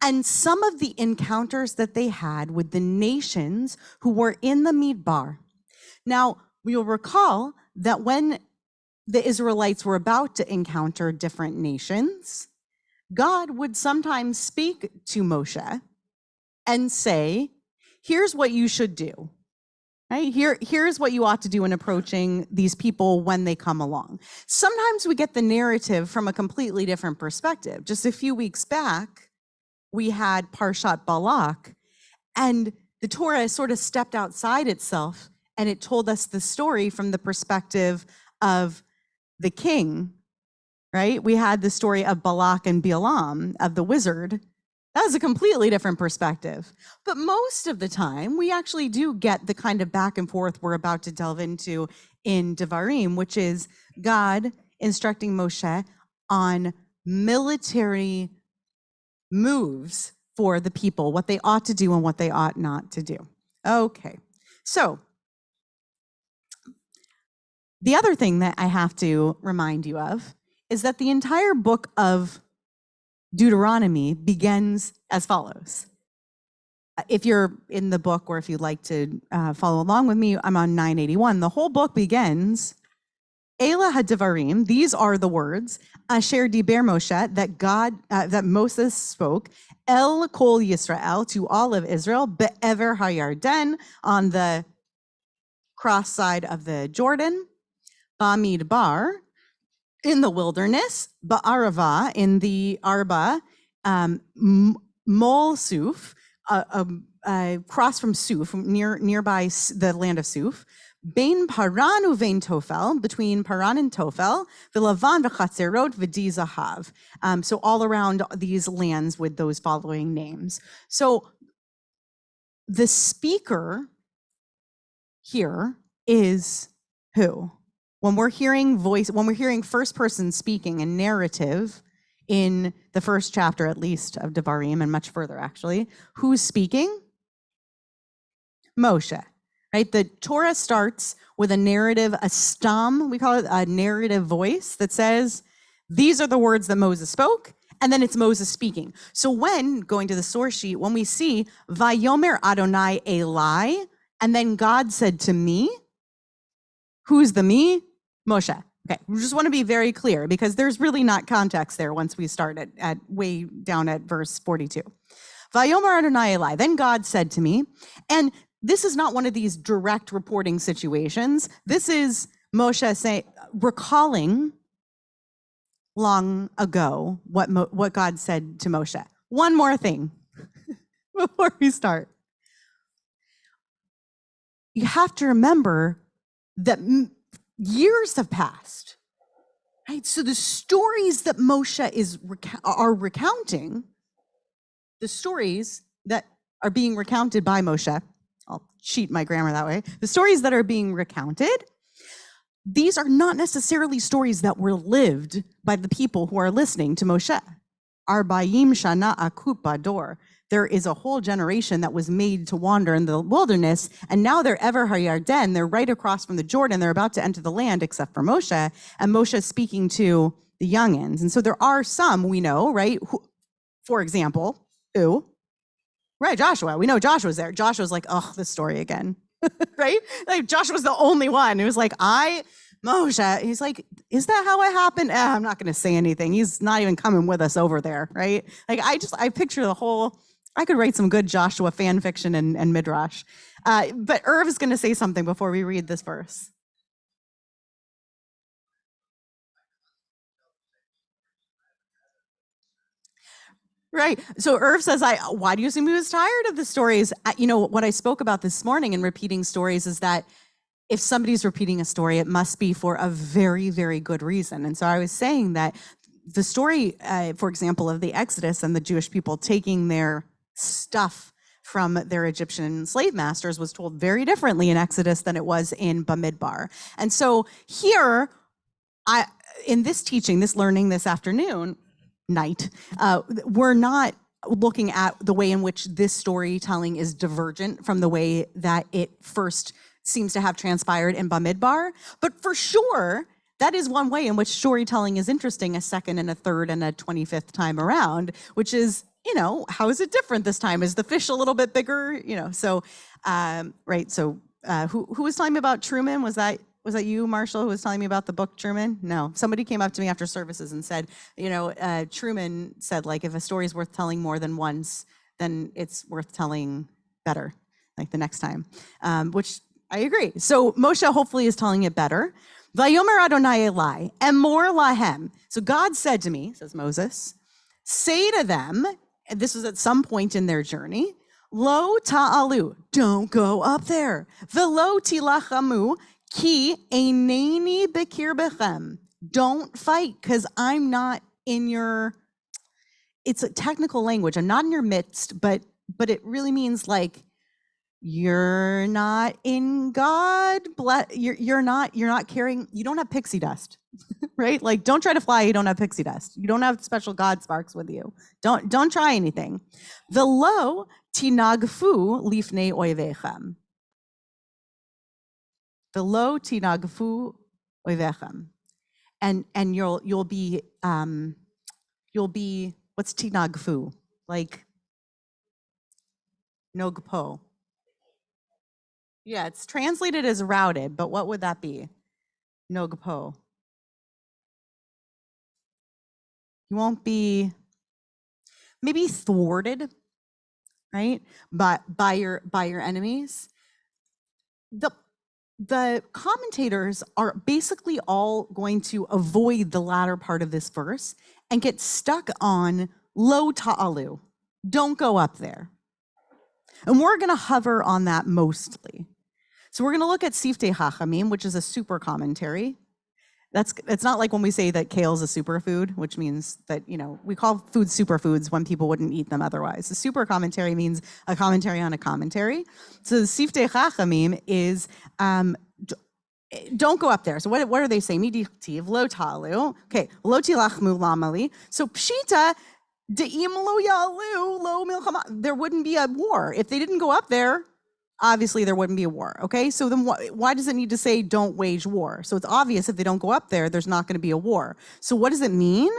and some of the encounters that they had with the nations who were in the Midbar. Now, you'll recall that when the Israelites were about to encounter different nations, God would sometimes speak to Moshe and say, here's what you should do. Right? Here's what you ought to do in approaching these people when they come along. Sometimes we get the narrative from a completely different perspective. Just a few weeks back, we had Parshat Balak, and the Torah sort of stepped outside itself, and it told us the story from the perspective of the king, right? We had the story of Balak and Balaam, of the wizard. That was a completely different perspective. But most of the time, we actually do get the kind of back and forth we're about to delve into in Devarim, which is God instructing Moshe on military moves for the people, what they ought to do and what they ought not to do. Okay, so the other thing that I have to remind you of is that the entire book of Deuteronomy begins as follows. If you're in the book or if you'd like to follow along with me, I'm on 981. The whole book begins, Ela HaDevarim, these are the words, Asher Diber Moshe, that Moses spoke, El Kol Yisrael, to all of Israel, Be'ever HaYarden, on the cross side of the Jordan, Bamidbar, in the wilderness, Ba'arava, in the Arba, Mol Suf, across from Suf, nearby the land of Suf, Bein Paran uvein Tofel, between Paran and Tofel, V'Lavan v'Chatzerot v'Di Zahav. So all around these lands with those following names. So the speaker here is who? When we're hearing first person speaking and narrative in the first chapter, at least, of Devarim, and much further actually, who's speaking? Moshe, right? The Torah starts with a narrative, a stam, we call it a narrative voice that says, these are the words that Moses spoke, and then it's Moses speaking. So when, going to the source sheet, when we see, Vayomer Adonai Eli, and then God said to me, who's the me? Moshe. Okay, we just want to be very clear because there's really not context there once we start at way down at verse 42. Vayomer Adonai Eli, then God said to me, and this is not one of these direct reporting situations. This is Moshe recalling long ago what God said to Moshe. One more thing before we start. You have to remember that years have passed, right? So the stories that Moshe are recounting, the stories that are being recounted by Moshe, I'll cheat my grammar that way, the stories that are being recounted, these are not necessarily stories that were lived by the people who are listening to Moshe. Arbaim shana akut bador. There is a whole generation that was made to wander in the wilderness, and now they're ever HaYarden. They're right across from the Jordan. They're about to enter the land, except for Moshe, and Moshe is speaking to the youngins. And so there are some we know, right? Who, for example, who? Right, Joshua. We know Joshua's there. Joshua's like, oh, this story again, right? Like Joshua's the only one who's like, Moshe, he's like, is that how it happened? I'm not going to say anything. He's not even coming with us over there, right? Like I picture the whole, I could write some good Joshua fan fiction and midrash. But Irv is going to say something before we read this verse. Right. So Irv says, why do you assume he was tired of the stories? What I spoke about this morning in repeating stories is that if somebody's repeating a story, it must be for a very, very good reason. And so I was saying that the story, for example, of the Exodus and the Jewish people taking their stuff from their Egyptian slave masters was told very differently in Exodus than it was in Bamidbar. And so here, in this teaching, this learning this night, we're not looking at the way in which this storytelling is divergent from the way that it first seems to have transpired in Bamidbar. But for sure, that is one way in which storytelling is interesting a second and a third and a 25th time around, which is, how is it different this time? Is the fish a little bit bigger? So, right. So who was telling me about Truman? Was that you, Marshall, who was telling me about the book Truman? No, somebody came up to me after services and said, Truman said, like, if a story is worth telling more than once, then it's worth telling better, like the next time, which I agree. So Moshe hopefully is telling it better. Vayomer Adonai Elai, emor lahem. So God said to me, says Moses, say to them, and this was at some point in their journey, lo ta'alu, don't go up there. Velo tilachamu, ki eineni bekir bechem. Don't fight, because I'm not in your, it's a technical language. I'm not in your midst, but it really means like, you're not in God. You're not carrying, you don't have pixie dust, right? Like, don't try to fly, you don't have pixie dust. You don't have special God sparks with you. Don't try anything. Velo tinagfu lifnei oivechem. Velo tinagfu oivechem. And you'll be what's tinagfu? Like nogpo. Yeah, it's translated as routed, but what would that be? Nogpo. You won't be maybe thwarted, right? But by your enemies. The commentators are basically all going to avoid the latter part of this verse and get stuck on lo ta'alu. Don't go up there. And we're going to hover on that mostly. So we're going to look at Siftei Chachamim, which is a super commentary. It's not like when we say that kale is a superfood, which means that, we call foods superfoods when people wouldn't eat them otherwise. The super commentary means a commentary on a commentary. So the Siftei Chachamim is, don't go up there. So what are they saying? Miditiv, lo ta'alu. Okay, lo tilachmu lamali. So pshita, de'im lo ya'alu, lo milchama. There wouldn't be a war. If they didn't go up there, obviously there wouldn't be a war, okay? So then why does it need to say don't wage war? So it's obvious if they don't go up there, there's not gonna be a war. So what does it mean?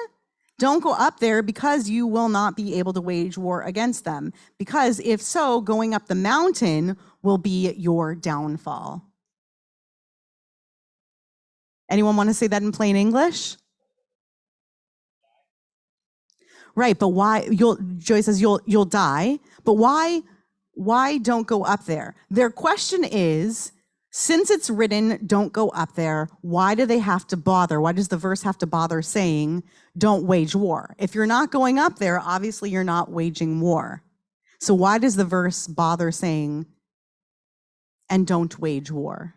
Don't go up there because you will not be able to wage war against them. Because if so, going up the mountain will be your downfall. Anyone wanna say that in plain English? Right, but why, Joy says you'll die, but why don't go up there? Their question is, since it's written, don't go up there, why do they have to bother? Why does the verse have to bother saying, don't wage war? If you're not going up there, obviously you're not waging war. So why does the verse bother saying, and don't wage war?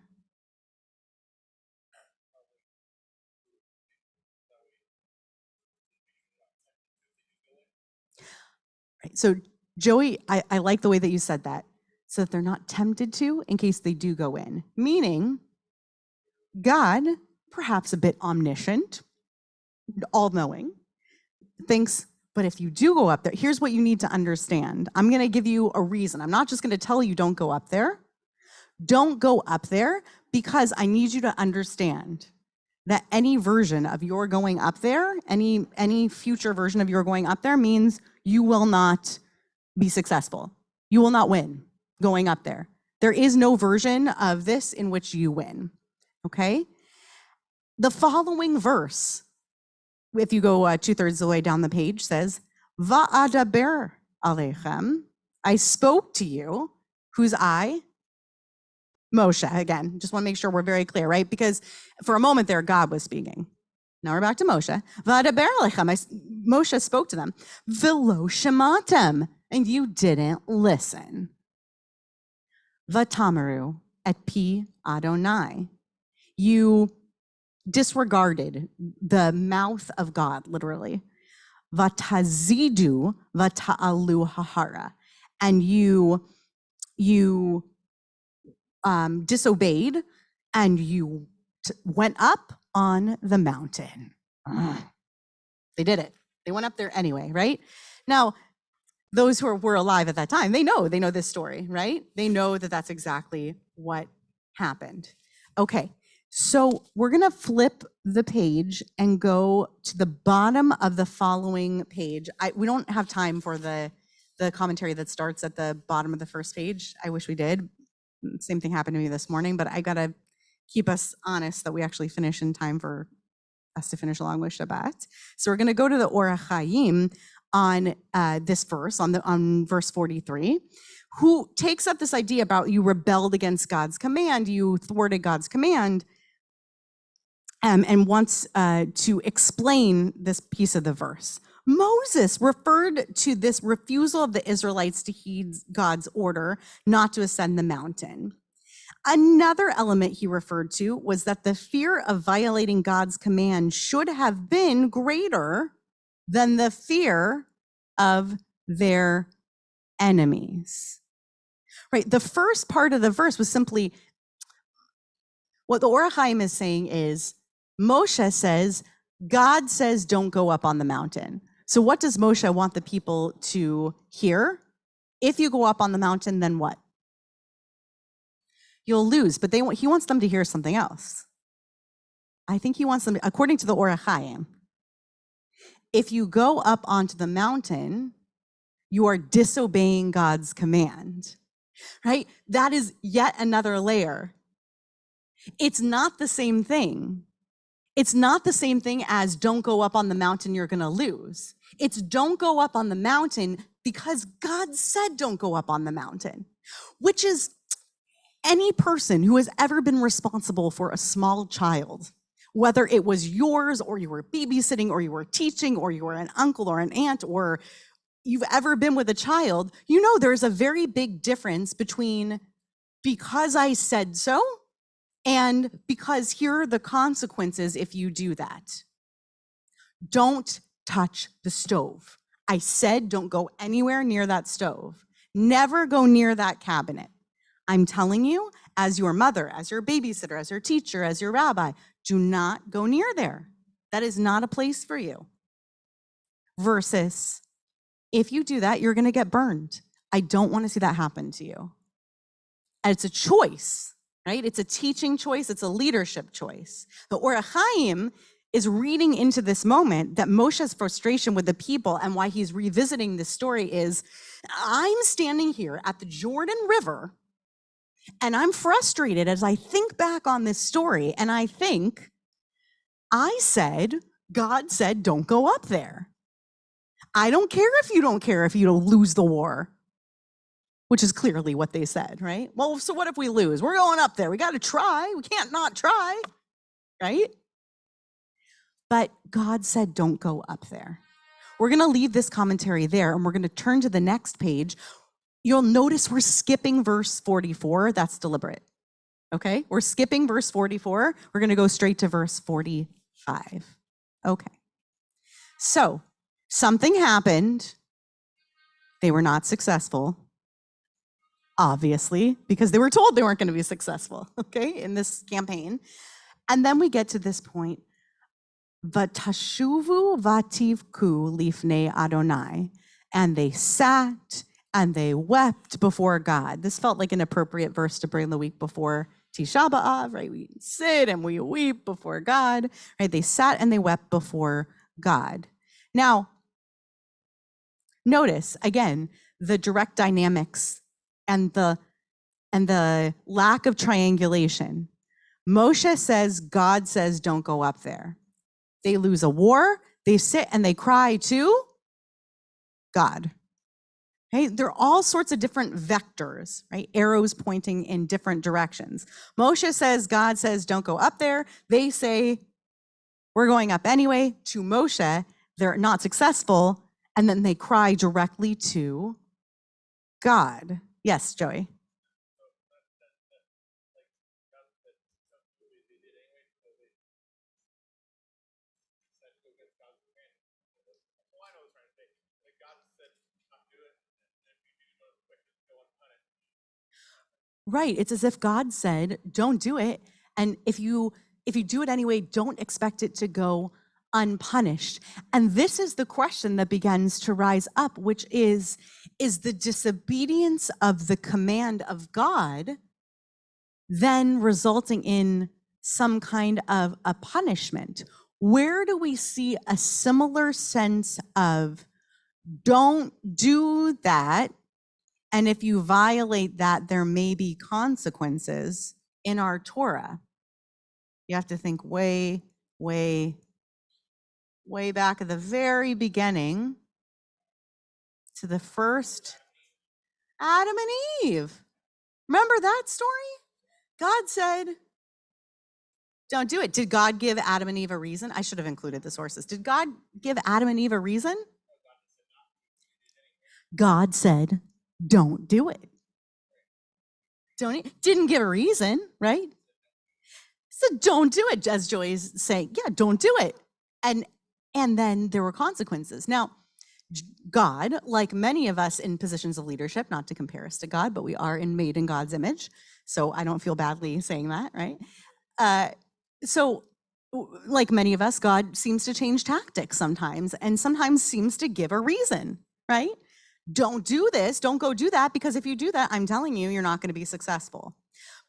Right, so Joey, I like the way that you said that, so that they're not tempted to in case they do go in. Meaning, God, perhaps a bit omniscient, all-knowing, thinks, but if you do go up there, here's what you need to understand. I'm going to give you a reason. I'm not just going to tell you don't go up there. Don't go up there because I need you to understand that any version of your going up there, any future version of your going up there means you will not be successful. You will not win going up there. There is no version of this in which you win, okay? The following verse, if you go 2/3 of the way down the page, says, Va'adaber aleichem, I spoke to you. Who's I? Moshe, again, just want to make sure we're very clear, right? Because for a moment there, God was speaking. Now we're back to Moshe. V'adaber alechem. Moshe spoke to them. V'lo shematem. And you didn't listen. V'tamaru et pi Adonai. You disregarded the mouth of God, literally. V'tazidu v'ta'alu hahara. And you disobeyed and you went up on the mountain. They did it. They went up there anyway, right? Now, those who were alive at that time, they know this story, right? They know that that's exactly what happened. Okay, so we're gonna flip the page and go to the bottom of the following page. We don't have time for the commentary that starts at the bottom of the first page. I wish we did. Same thing happened to me this morning, but I gotta keep us honest that we actually finish in time for us to finish along with Shabbat. So we're gonna go to the Or HaChaim on this verse, on verse 43, who takes up this idea about you rebelled against God's command, you thwarted God's command, and wants to explain this piece of the verse. Moses referred to this refusal of the Israelites to heed God's order not to ascend the mountain. Another element he referred to was that the fear of violating God's command should have been greater than the fear of their enemies. Right? The first part of the verse was simply, what the Or HaChaim is saying is, Moshe says, God says don't go up on the mountain. So what does Moshe want the people to hear? If you go up on the mountain, then what? You'll lose, but he wants them to hear something else. I think he wants them, according to the Or HaChaim, if you go up onto the mountain, you are disobeying God's command, right? That is yet another layer. It's not the same thing. It's not the same thing as don't go up on the mountain, you're gonna lose. It's don't go up on the mountain because God said don't go up on the mountain, which is any person who has ever been responsible for a small child, whether it was yours or you were babysitting or you were teaching or you were an uncle or an aunt or you've ever been with a child, you know there's a very big difference between because I said so and because here are the consequences if you do that. Don't touch the stove. I said don't go anywhere near that stove. Never go near that cabinet. I'm telling you, as your mother, as your babysitter, as your teacher, as your rabbi, do not go near there. That is not a place for you. Versus, if you do that, you're gonna get burned. I don't wanna see that happen to you. And it's a choice, right? It's a teaching choice, it's a leadership choice. The Or HaChaim is reading into this moment that Moshe's frustration with the people and why he's revisiting this story is, I'm standing here at the Jordan River and I'm frustrated as I think back on this story and I think, God said, don't go up there. I don't care if you lose the war, which is clearly what they said, right? Well, so what if we lose? We're going up there. We got to try. We can't not try, right? But God said, don't go up there. We're going to leave this commentary there and we're going to turn to the next page. You'll notice we're skipping verse 44. That's deliberate. Okay? We're skipping verse 44. We're going to go straight to verse 45. Okay. So, something happened. They were not successful, obviously, because they were told they weren't going to be successful, okay, in this campaign. And then we get to this point. Vatashuvu vativku lifnei Adonai. And they sat and they wept before God. This felt like an appropriate verse to bring the week before Tisha B'Av, right? We sit and we weep before God, right? They sat and they wept before God. Now, notice, again, the direct dynamics and the lack of triangulation. Moshe says, God says, don't go up there. They lose a war, they sit and they cry to God. Okay? There are all sorts of different vectors, right? Arrows pointing in different directions. Moshe says, God says, don't go up there. They say, we're going up anyway to Moshe. They're not successful. And then they cry directly to God. Yes, Joey. Right. It's as if God said, don't do it. And if you do it anyway, don't expect it to go unpunished. And this is the question that begins to rise up, which is the disobedience of the command of God then resulting in some kind of a punishment? Where do we see a similar sense of don't do that, and if you violate that, there may be consequences in our Torah? You have to think way, way, way back at the very beginning to the first Adam and Eve. Remember that story? God said, don't do it. Did God give Adam and Eve a reason? I should have included the sources. Did God give Adam and Eve a reason? God said, don't do it. Didn't give a reason, right? So don't do it, as Joy's saying. Yeah, don't do it. And then there were consequences. Now, God, like many of us in positions of leadership, not to compare us to God, but we are made in God's image. So I don't feel badly saying that, right? So like many of us, God seems to change tactics sometimes, and sometimes seems to give a reason, right? Don't do this, don't go do that, because if you do that, I'm telling you, you're not going to be successful.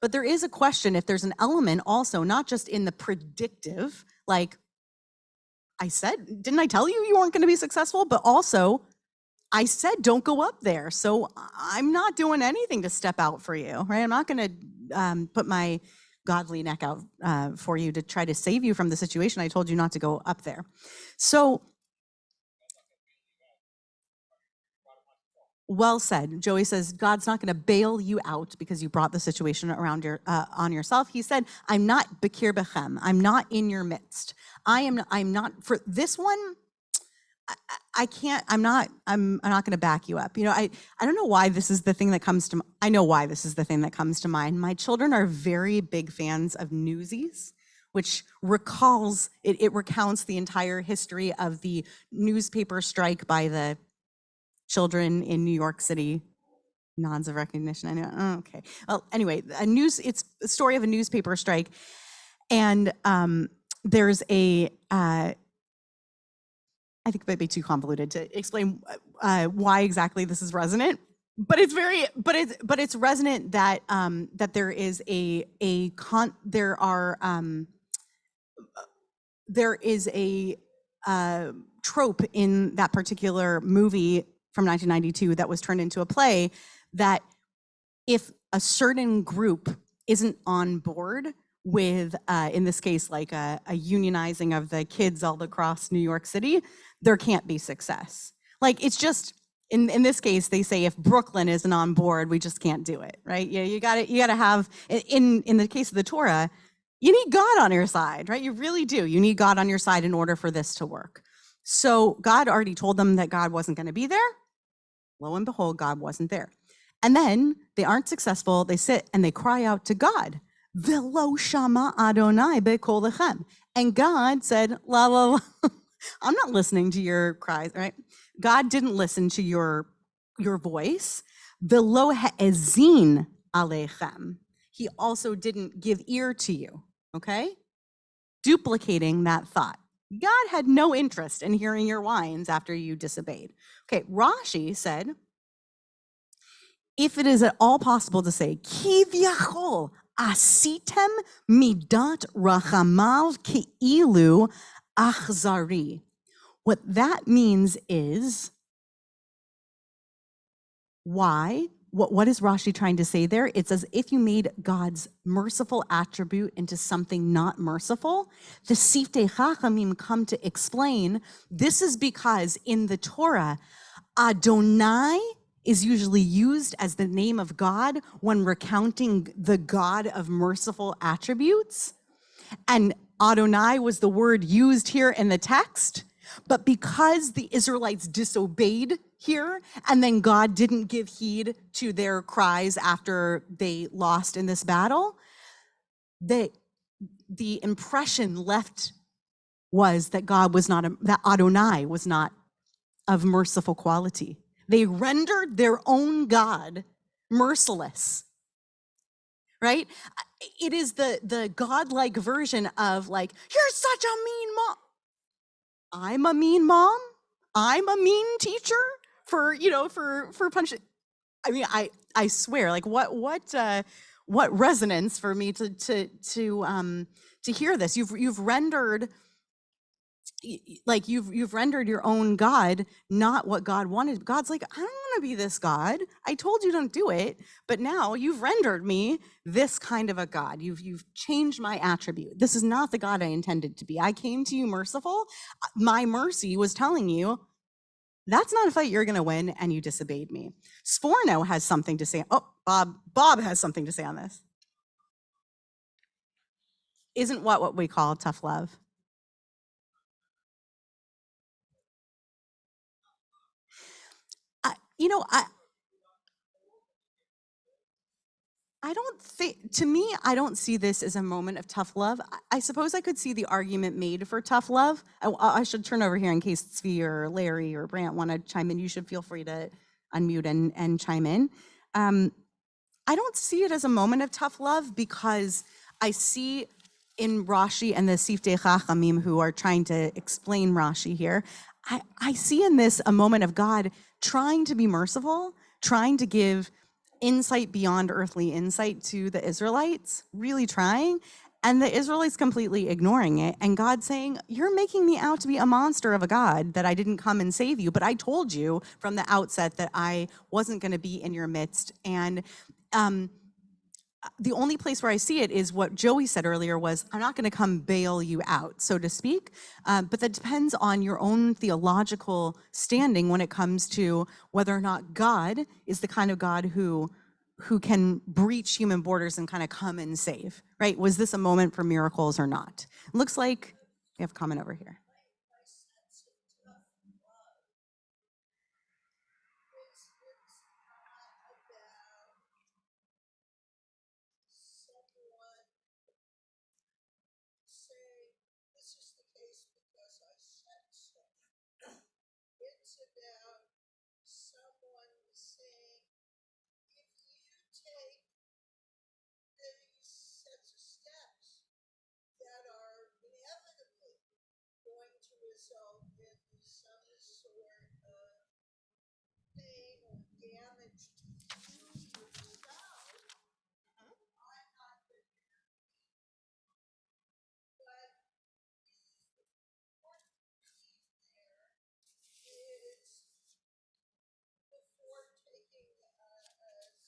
But there is a question if there's an element also, not just in the predictive, like I said, didn't I tell you you weren't going to be successful? But also, I said, don't go up there. So I'm not doing anything to step out for you, right? I'm not going to put my godly neck out for you to try to save you from the situation. I told you not to go up there. So, well said. Joey says, God's not going to bail you out because you brought the situation around on yourself. He said, I'm not Bekir Bechem. I'm not in your midst. I'm not, for this one, I can't, I'm not going to back you up. You know, I don't know why this is the thing that comes to, I know why this is the thing that comes to mind. My children are very big fans of Newsies, which recalls, it recounts the entire history of the newspaper strike by the children in New York City. Nods of recognition. I know. Oh, okay. Well, anyway, it's a story of a newspaper strike, and there's a. I think it might be too convoluted to explain why exactly this is resonant, but it's very, but it's resonant that that there is there is a trope in that particular movie from 1992 that was turned into a play, that if a certain group isn't on board with, in this case, like a unionizing of the kids all across New York City, there can't be success. Like, it's just, in this case, they say if Brooklyn isn't on board, we just can't do it, right? Yeah, you gotta have, in the case of the Torah, you need God on your side, right? You really do. You need God on your side in order for this to work. So God already told them that God wasn't going to be there. Lo and behold, God wasn't there. And then they aren't successful. They sit and they cry out to God. V'lo shama Adonai b'kol lechem. And God said, la, la, la. I'm not listening to your cries, right? God didn't listen to your voice. V'lo ha'ezin alechem. He also didn't give ear to you, okay? Duplicating that thought. God had no interest in hearing your whines after you disobeyed. Okay, Rashi said, if it is at all possible to say, Kivyachol asitem midat rachamav keilu achzari. What that means is, why? What is Rashi trying to say there? It's as if you made God's merciful attribute into something not merciful. The Siftei Chachamim come to explain this is because in the Torah, Adonai is usually used as the name of God when recounting the God of merciful attributes. And Adonai was the word used here in the text, but because the Israelites disobeyed here, and then God didn't give heed to their cries after they lost in this battle, the impression left was that God was not, that Adonai was not of merciful quality. They rendered their own God merciless, right? It is the godlike version of like, you're such a mean mom. I'm a mean mom. I'm a mean teacher for punching. I mean, I swear, like what resonance for me to hear this. You've rendered you've rendered your own God not what God wanted. God's like, I don't want to be this God. I told you don't do it, but now you've rendered me this kind of a God. You've changed my attribute. This is not the God I intended to be. I came to you merciful. My mercy was telling you that's not a fight you're going to win, and you disobeyed me. Sforno has something to say. Oh, Bob has something to say on this. Isn't what we call tough love. I don't think, to me, I don't see this as a moment of tough love. I suppose I could see the argument made for tough love. I should turn over here in case Tzvi or Larry or Brant want to chime in. You should feel free to unmute and chime in. I don't see it as a moment of tough love because I see in Rashi and the Siftei Chachamim who are trying to explain Rashi here, I see in this a moment of God trying to be merciful, trying to give insight beyond earthly insight to the Israelites, really trying, and the Israelites completely ignoring it, and God saying, you're making me out to be a monster of a God, that I didn't come and save you, but I told you from the outset that I wasn't going to be in your midst. And the only place where I see it is what Joey said earlier was, I'm not going to come bail you out, so to speak. But that depends on your own theological standing when it comes to whether or not God is the kind of God who can breach human borders and kind of come and save, right? Was this a moment for miracles or not? It looks like we have a comment over here. It's about someone saying, if you take these sets of steps that are inevitably going to result in some sort of pain or damage to you yourself, I'm not going to do it. But the important key there is before taking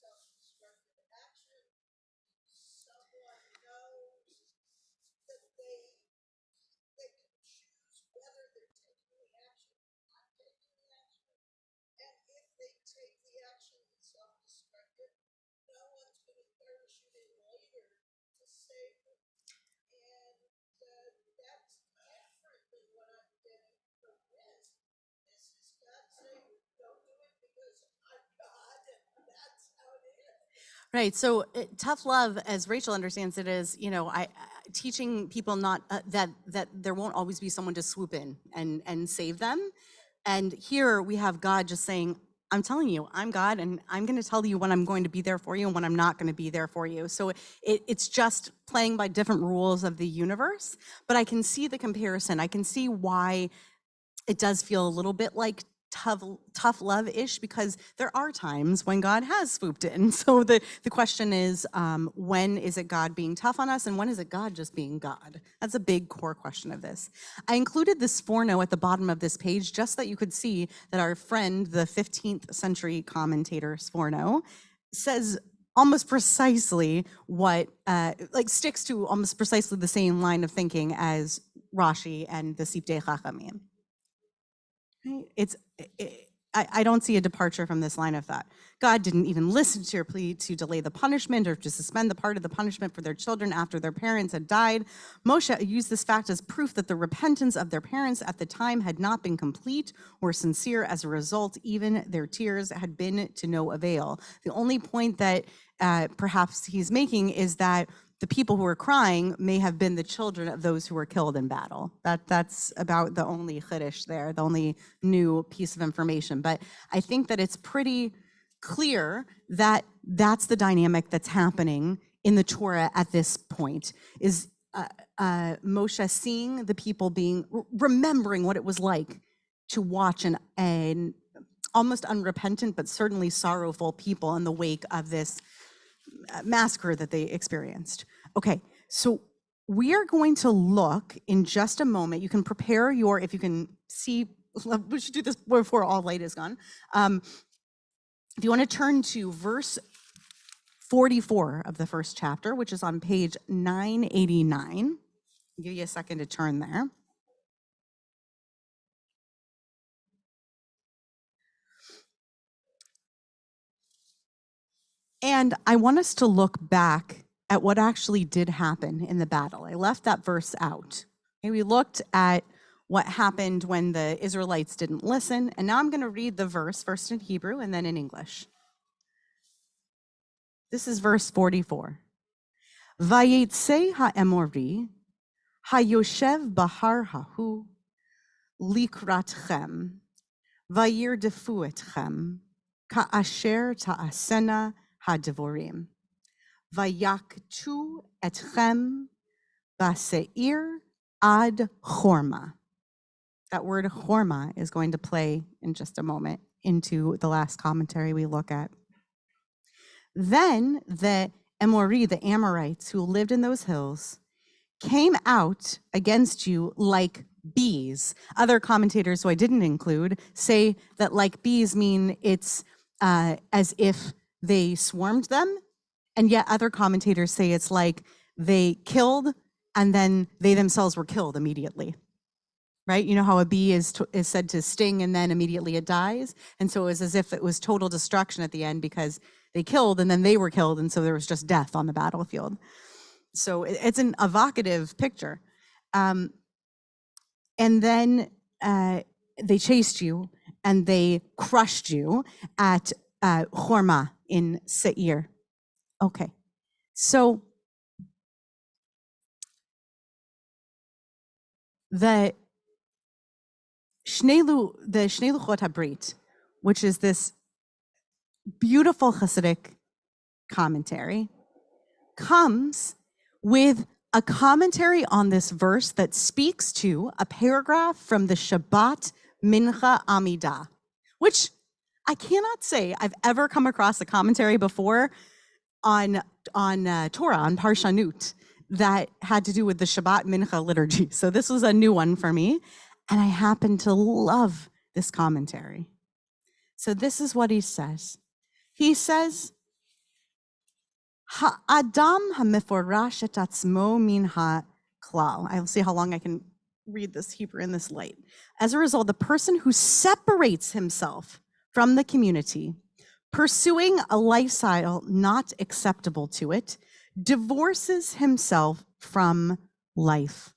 self-destructive action, someone knows that they can choose whether they're taking the action or not taking the action. And if they take the action that's self-destructive, no one's going to parachute in later to save them. And that's different than what I'm getting from this. This is God saying, don't do it because I'm God, and that's how it is. Right. So tough love, as Rachel understands it, is teaching people not that there won't always be someone to swoop in and save them. And here we have God just saying, I'm telling you, I'm God, and I'm going to tell you when I'm going to be there for you and when I'm not going to be there for you. So it's just playing by different rules of the universe. But I can see the comparison. I can see why it does feel a little bit like tough love-ish, because there are times when God has swooped in. So the question is, when is it God being tough on us, and when is it God just being God? That's a big core question of this. I included this Sforno at the bottom of this page just that you could see that our friend, the 15th century commentator Sforno, says almost precisely what, sticks to almost precisely the same line of thinking as Rashi and the Siftei Chachamim. I don't see a departure from this line of thought. God didn't even listen to your plea to delay the punishment or to suspend the part of the punishment for their children after their parents had died. Moshe used this fact as proof that the repentance of their parents at the time had not been complete or sincere. As a result, even their tears had been to no avail. The only point that perhaps he's making is that the people who were crying may have been the children of those who were killed in battle. That's about the only chiddush there, the only new piece of information. But I think that it's pretty clear that that's the dynamic that's happening in the Torah at this point, is Moshe seeing the people remembering what it was like to watch an almost unrepentant but certainly sorrowful people in the wake of this massacre that they experienced. Okay, so we are going to look in just a moment. You can prepare if you can see, we should do this before all light is gone. If you want to turn to verse 44 of the first chapter, which is on page 989, I'll give you a second to turn there. And I want us to look back at what actually did happen in the battle. I left that verse out. Okay, we looked at what happened when the Israelites didn't listen, and now I'm going to read the verse first in Hebrew and then in English. This is verse 44. Vayetze ha'emori hayoshev bahar hahu likratchem vayirdefu etchem ka'asher ta'asena ha'devorim vayaktu etchem baseir ad chorma. That word chorma is going to play in just a moment into the last commentary we look at. Then the Emori, the Amorites who lived in those hills, came out against you like bees. Other commentators, who I didn't include, say that like bees mean it's as if they swarmed them, and yet other commentators say it's like they killed and then they themselves were killed immediately. Right? You know how a bee is said to sting and then immediately it dies? And so it was as if it was total destruction at the end because they killed and then they were killed, and so there was just death on the battlefield. So it's an evocative picture. And then they chased you and they crushed you at Chorma in Seir. Okay, so the Shnei Luchot HaBrit, which is this beautiful Hasidic commentary, comes with a commentary on this verse that speaks to a paragraph from the Shabbat Mincha Amidah, which I cannot say I've ever come across a commentary before on Torah, on Parshanut, that had to do with the Shabbat Mincha liturgy. So this was a new one for me. And I happen to love this commentary. So this is what he says. He says, Ha'adam ha'meforash et atzmo min ha'klal. I'll see how long I can read this Hebrew in this light. As a result, the person who separates himself from the community, pursuing a lifestyle not acceptable to it, divorces himself from life.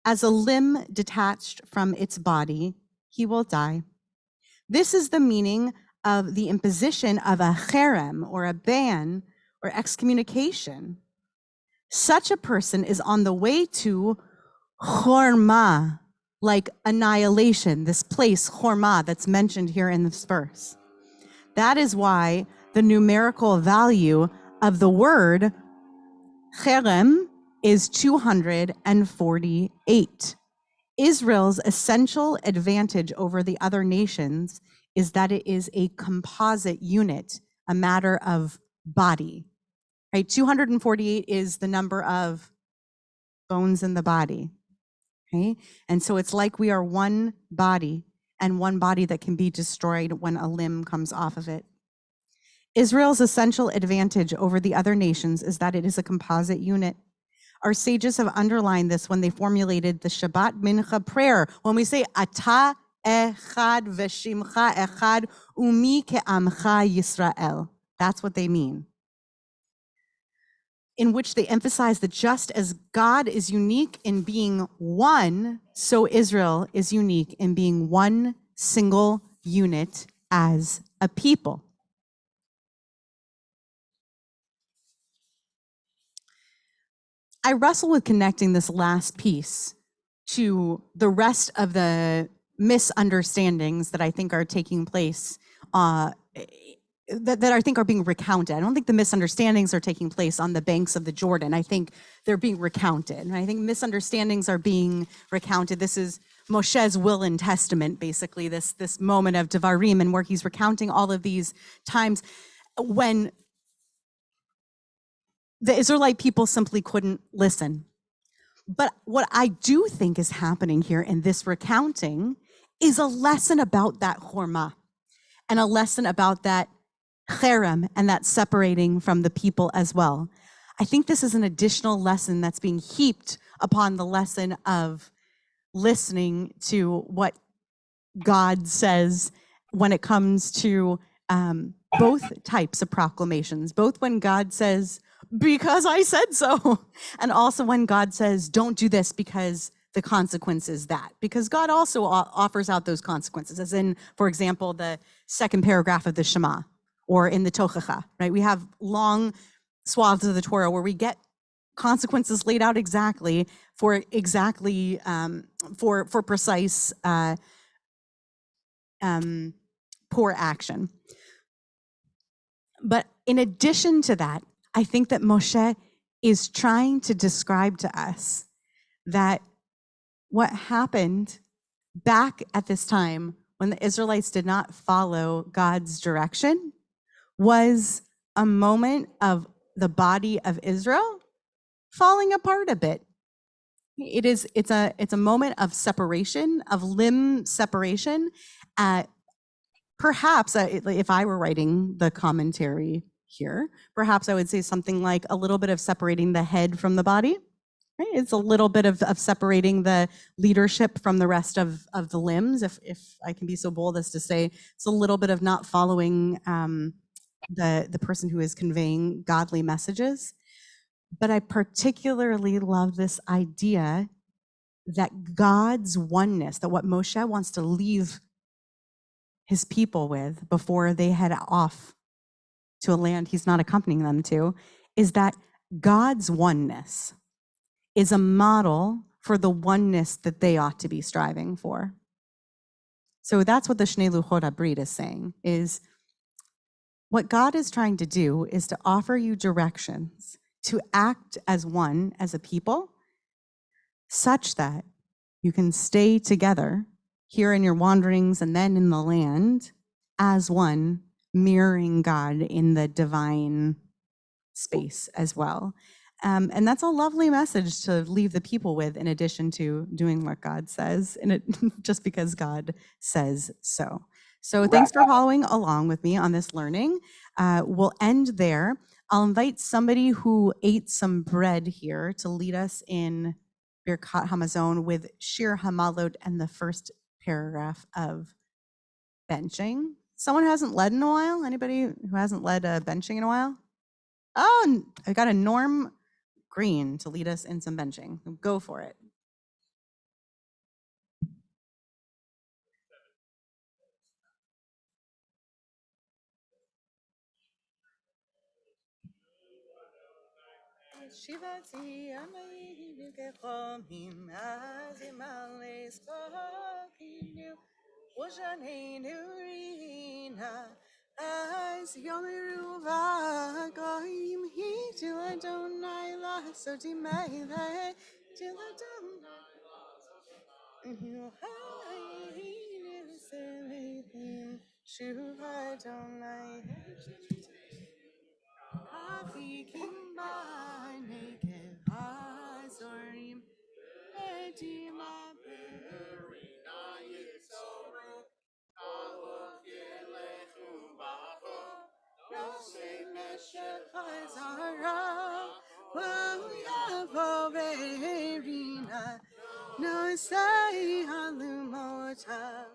As a limb detached from its body, he will die. This is the meaning of the imposition of a cherem, or a ban, or excommunication. Such a person is on the way to chorma, like annihilation, this place, chorma, that's mentioned here in this verse. That is why the numerical value of the word cherem is 248. Israel's essential advantage over the other nations is that it is a composite unit, a matter of body. Right? 248 is the number of bones in the body. Okay? And so it's like we are one body, and one body that can be destroyed when a limb comes off of it. Israel's essential advantage over the other nations is that it is a composite unit. Our sages have underlined this when they formulated the Shabbat Mincha prayer. When we say Ata Echad v'shimcha echad umi ke'amcha Yisrael. That's what they mean. In which they emphasize that just as God is unique in being one, so Israel is unique in being one single unit as a people. I wrestle with connecting this last piece to the rest of the misunderstandings that I think are taking place, that I think are being recounted. I don't think the misunderstandings are taking place on the banks of the Jordan. I think they're being recounted. And I think misunderstandings are being recounted. This is Moshe's will and testament, basically, this moment of Devarim, and where he's recounting all of these times when the Israelite people simply couldn't listen. But what I do think is happening here in this recounting is a lesson about that chorma, and a lesson about that cherem and that separating from the people as well. I think this is an additional lesson that's being heaped upon the lesson of listening to what God says when it comes to both types of proclamations, both when God says, because I said so, and also when God says, don't do this because the consequence is that. Because God also offers out those consequences, as in, for example, the second paragraph of the Shema, or in the Tochacha, right? We have long swaths of the Torah where we get consequences laid out exactly for precise poor action. But in addition to that, I think that Moshe is trying to describe to us that what happened back at this time when the Israelites did not follow God's direction was a moment of the body of Israel falling apart a bit. It's a moment of separation, of limb separation. Perhaps if I were writing the commentary here, perhaps I would say something like a little bit of separating the head from the body. Right? It's a little bit of separating the leadership from the rest of the limbs, if I can be so bold as to say. It's a little bit of not following the person who is conveying godly messages. But I particularly love this idea that God's oneness, that what Moshe wants to leave his people with before they head off to a land he's not accompanying them to, is that God's oneness is a model for the oneness that they ought to be striving for. So that's what the Shnei Luchot HaBrit is saying, is what God is trying to do is to offer you directions to act as one, as a people, such that you can stay together here in your wanderings and then in the land as one, mirroring God in the divine space as well. And that's a lovely message to leave the people with, in addition to doing what God says, and it just because God says so. So thanks for following along with me on this learning. We'll end there. I'll invite somebody who ate some bread here to lead us in Birkat Hamazon with Shir Hamalot and the first paragraph of benching. Someone who hasn't led in a while? Anybody who hasn't led benching in a while? Oh, I got a Norm Green to lead us in some benching. Go for it. As yomiru v'goyim hi til Adonai la'asoti me'ileh til Adonai shuv Adonai havikim b'nekev hazorim edima berina yitzoru alov yelechu b'acho nosei meshech hazara v'yavo berina nosei halumotav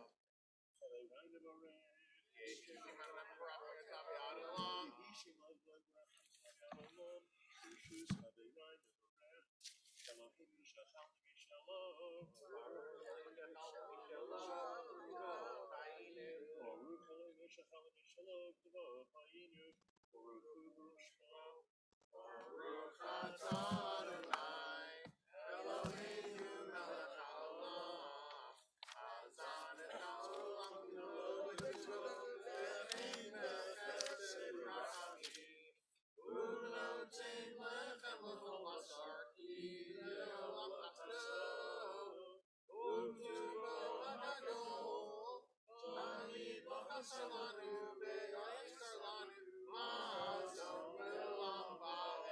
Baruch atah Adonai, Eloheinu melech haolam, hazan et haolam kulo b'tzivot v'chein b'chesed rachamim, u'noten lechem l'chol basar ki le'olam chasdo, u'ktubo hagadol, tamid lo chasar lanu ve'yachzor lanu mazon le'olam va'ed.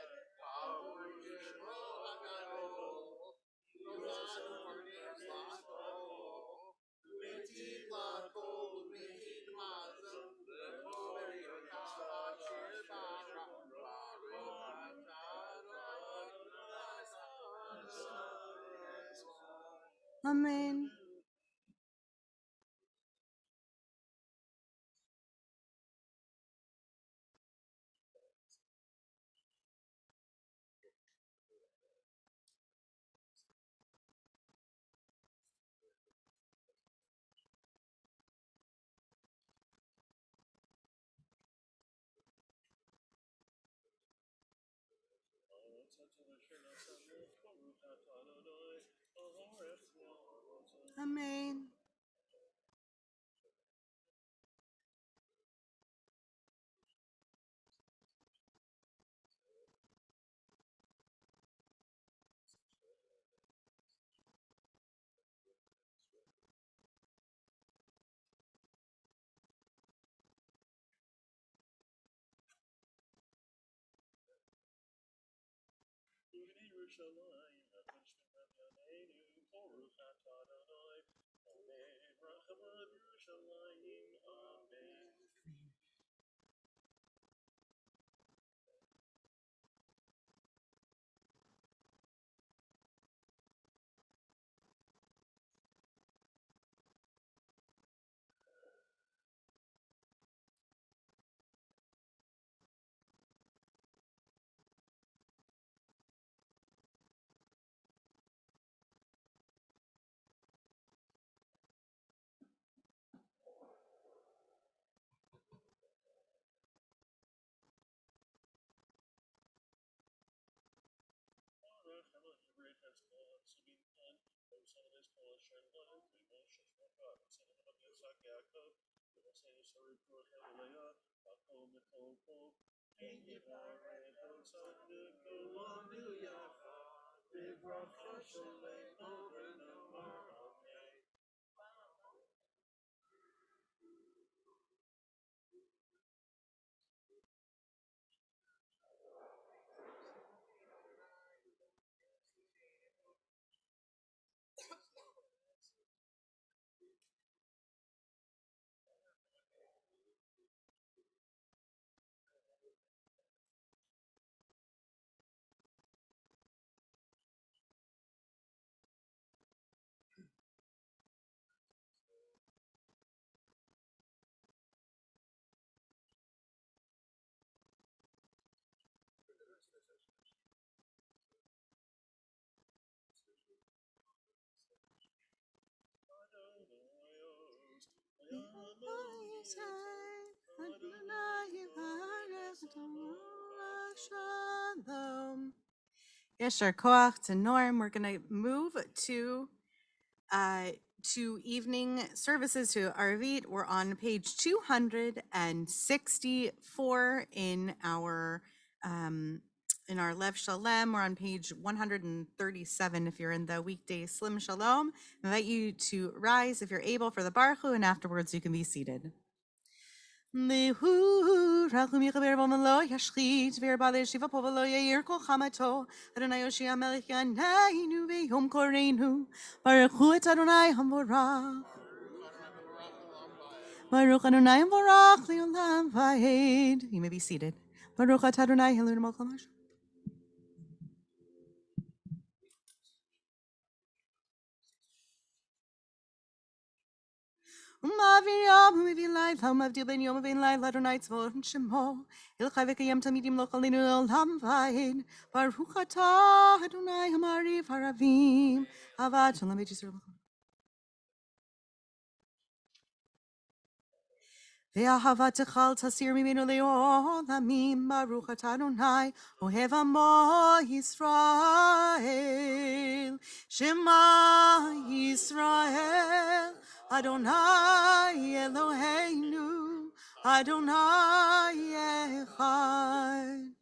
Amen. Amen. Shalom. Yeshar Koach to Norm. We're going to move uh, to evening services to Arvit. We're on page 264 in our Lev Shalem. We're on page 137 if you're in the weekday Slim Shalom. I invite you to rise if you're able for the Baruch Hu, and afterwards you can be seated. Lehu rachum yichaber bo lo yashchit v'yirba le'shiva po v'lo ya'ir kol chamato Adonai Yoshia melech yaneinu v'yom koreinu Baruch hu et Adonai hamvorach Baruch Adonai hamvorach le'olam va'ed. You may be seated. Baruch et Adonai Eloheinu melech haolam. Umaviyam umivin laila umavdil ben yom uvin laila Adonai tzvot shemo il chai v'kayem tamidim lo chalinu olam vayid Baruch atah Adonai hamari varavim Avad shalom beit Yisrael. Ve'ahavatecha al tasir mimenu le'olamim Baruch atah Adonai ohev amo Yisrael Shema Yisrael Adonai Eloheinu Adonai Echad.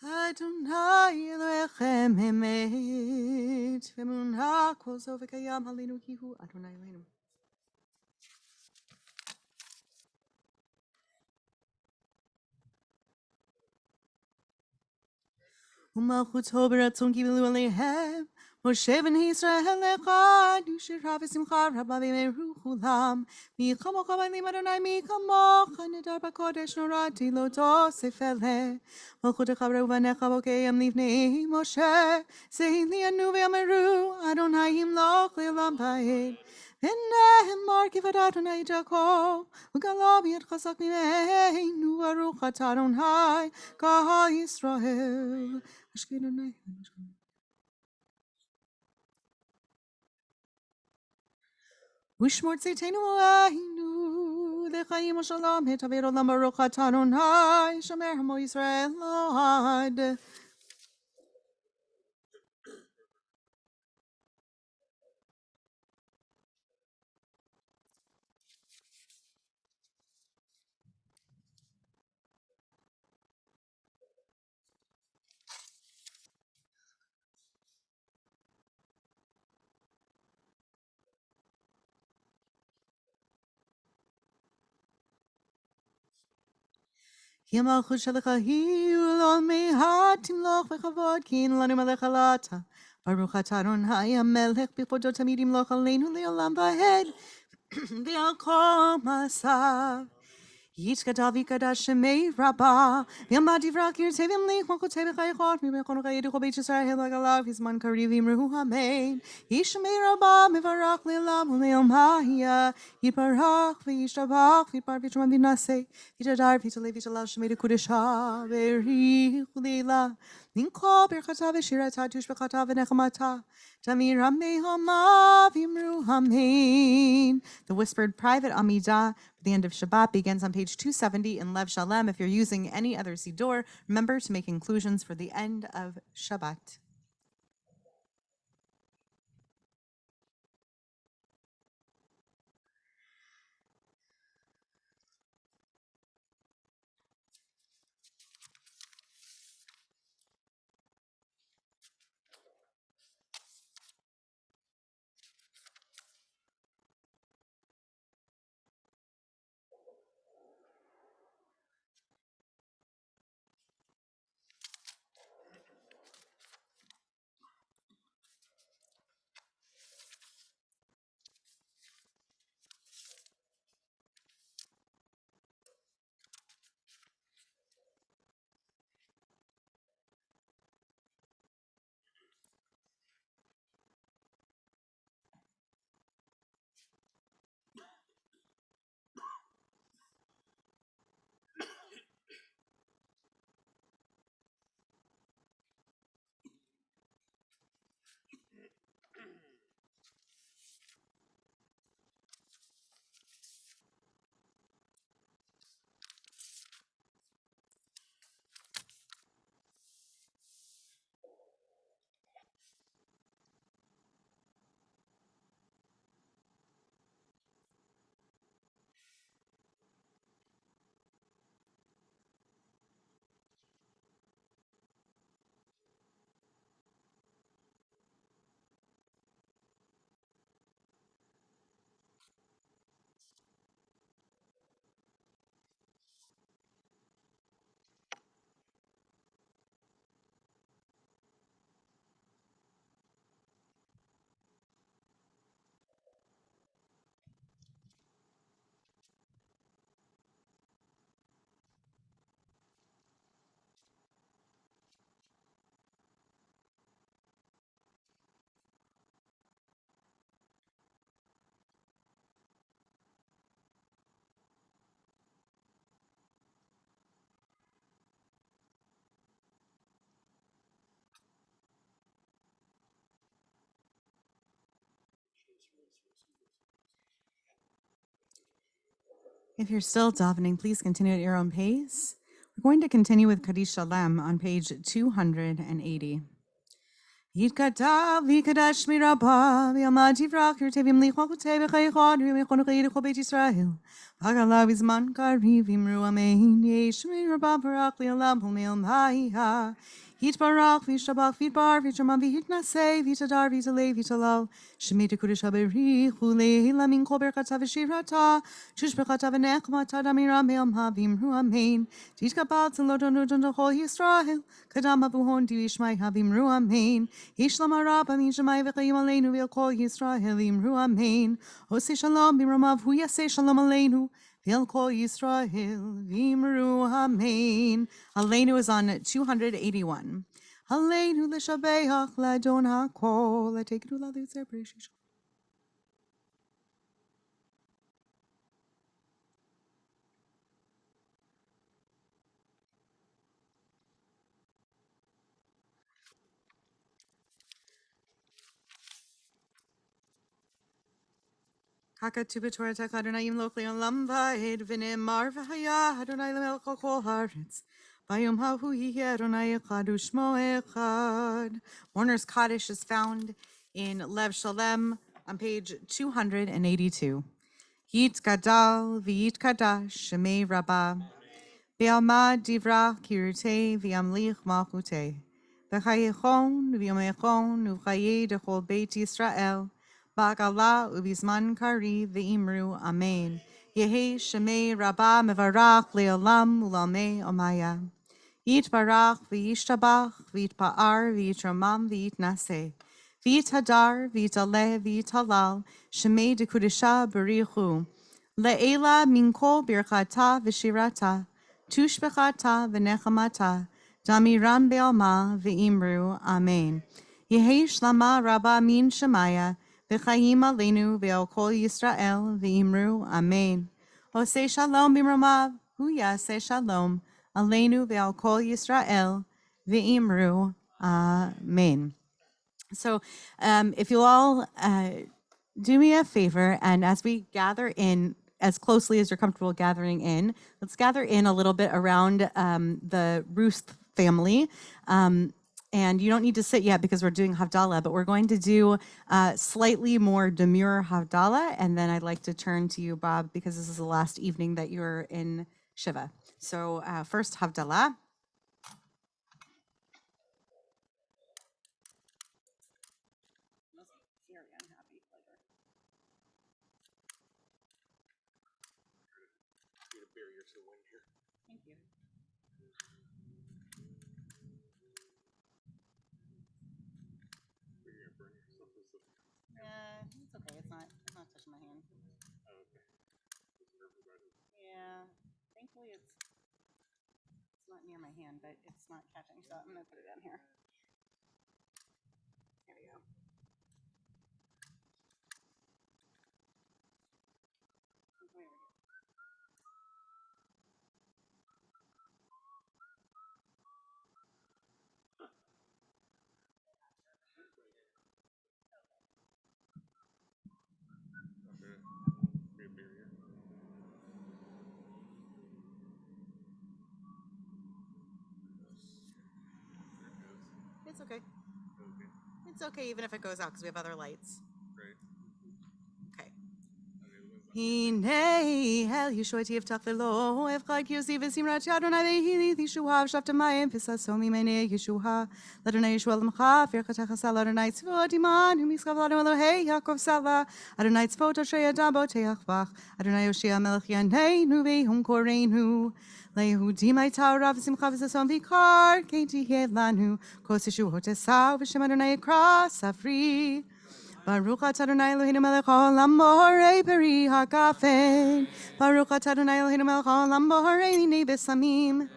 Adonai Elohim Emet Ve'emunah kol zo v'kayam halinu kihu Adonai Elohim. ומלכותו ברצון קיבלו עליהם. משה בני ישראל אחד, ושירה ושמחה רבה במהרו כולם. מי כמוך בנים אדוני, מי כמוך נדר בקודש נוראתי לא תוסף אלה. מלכותך ובניך בוקעם לפני משה, שאין לי ענו ואמרו, אדוני ימלוך לעולם ועד. ונאמר כבוד אדוני יעקב, וגלה ביד חזק ממנו, ברוך אתה אדוני, קהל ישראל. Ashkenazai. Ushmort Zeitenu Ahinu, Lechaim Shalom, Hetaver Olam Baruch Atah Adonai, Shomer Hamo Yisrael Lod. Yamalchut Shalach Hiu Lol Mehat Timloch Vechavod Kin Lanu Melech Alata. Baruch Atah Adonai Hamelech B'chodot Tamidim Loch Aleinu Leolam Vahed. V'al Kol Masav. Yitzkadavi Kadashemei Rabba, Yamadivrak Yirtevim Lich, Mokotebe Chaychot, Mibekon Kayedu Chobet Yisrael Hagalav, Hizman Karivim Ruhu Hamein, Yishmei Rabba, Mivarach Lelam, Leom Haya, Yiparach, Vishtabach, Vipar Vitram Vinase, Vitadar, Vitale, Vitalav Shemei Kudesha, Veri Hulila, Ninko, Berkata, Vishirata, Tushbekata, Venechamata, Tamir Hamei Hama, Vimru Hamein. The whispered private Amidah the end of Shabbat begins on page 270 in Lev Shalem. If you're using any other Siddur, remember to make inclusions for the end of Shabbat. If you're still davening, please continue at your own pace. We're going to continue with Kaddish Shalem on page 280. יתגדל ויקדש מרבה, ויעמד יברח ירתה וימליך מלכותי בחייכון, וימליכון חיי לכל בית ישראל. והגלה בזמן קריב אמרו אמן, יש מרבה ברח לעולם ולמלמיה. יתברך וישתבח ויתבר ויתרומם ויתנשא ויתהדר ויתעלה ויתהלל. שמי תקודש הבריך ולעילא מן כל ברכתה ושירתה, תושבחתה ונחמתה דמירה מעלמה ואמרו אמן. תתקבל צלותנו לכל ישראל, קדם אבוהון תשמעיה ואמרו אמן. ישלם הרבה משמי וחיים עלינו ועל כל ישראל ואמרו אמן. עושה שלום במרומיו הוא יעשה שלום עלינו ועל כל ישראל ואמרו אמן. Aleinu is on 281. Aleinu לשבח לאדון הכל, לתקנו לעלות בראשית. Hakatu b'Torah Adonai yimloch le'olam va'ed v'ne'emar v'haya Adonai l'melech kol haaretz v'yom hahu yihye Adonai echad u'shmo echad. Warner's Kaddish is found in Lev Shalem on page 282. Yit gadal v'yit kadash shemei rabbah Be'almad divrach kirutei v'yamlich malchutei v'chayechon v'yomechon u'chayei dechol beit Yisrael Ba'gala ubizman kari ve'imru amen. Yehi shemei rabbah mevarach le'olam u'lamei omaya. Yitbarach v'yishtabach v'yitpa'ar v'yitramam v'yitnaseh. V'yithadar v'yitaleh v'yitalal shemei dekudesha barichu. Le'ela min kol birchata v'shirata. Tushbechata v'nechamata. Damiram be'alma ve'imru amen. Yehi shlama rabbah min shemaya. V'chayim aleinu ve'al kol Yisrael v'imru amen. Oseh shalom b'mromav hu yaseh shalom aleinu ve'al kol Yisrael v'imru amen. So if you'll all do me a favor, and as we gather in as closely as you're comfortable gathering in, let's gather in a little bit around the Ruth family. And you don't need to sit yet because we're doing Havdalah, but we're going to do slightly more demure Havdalah. And then I'd like to turn to you, Bob, because this is the last evening that you're in Shiva. So first Havdalah. Very unhappy later. Thank you. It's okay. It's not touching my hand. Yeah. Thankfully, it's not near my hand, but it's not catching. So I'm gonna put it down here. There we go. It's okay. It's okay even if it goes out because we have other lights. Okay. Hinei hel Yeshuati Yiftach v'lo Evchad Yosi v'simrat Adonai v'hili Yeshuha v'shavtamayim v'sasomi menei Yeshuha L'Adonai Yeshua l'mcha v'irchatach asal Adonai tzvot iman u'miskav l'Adonai Elohei Yaakov Sala Adonai tzvot asher yadabo teach bach Adonai Yoshia melech yaneinu v'hum koreinu Le'Yehudim hayta ora v'simcha v'sason v'ikar k'tihye lanu kos Yeshuot esau v'shem Adonai yikra safri Baruch atah Adonai Eloheinu melech haolam borei peri hakafen. Baruch atah Adonai Eloheinu melech haolam borei minei besamim.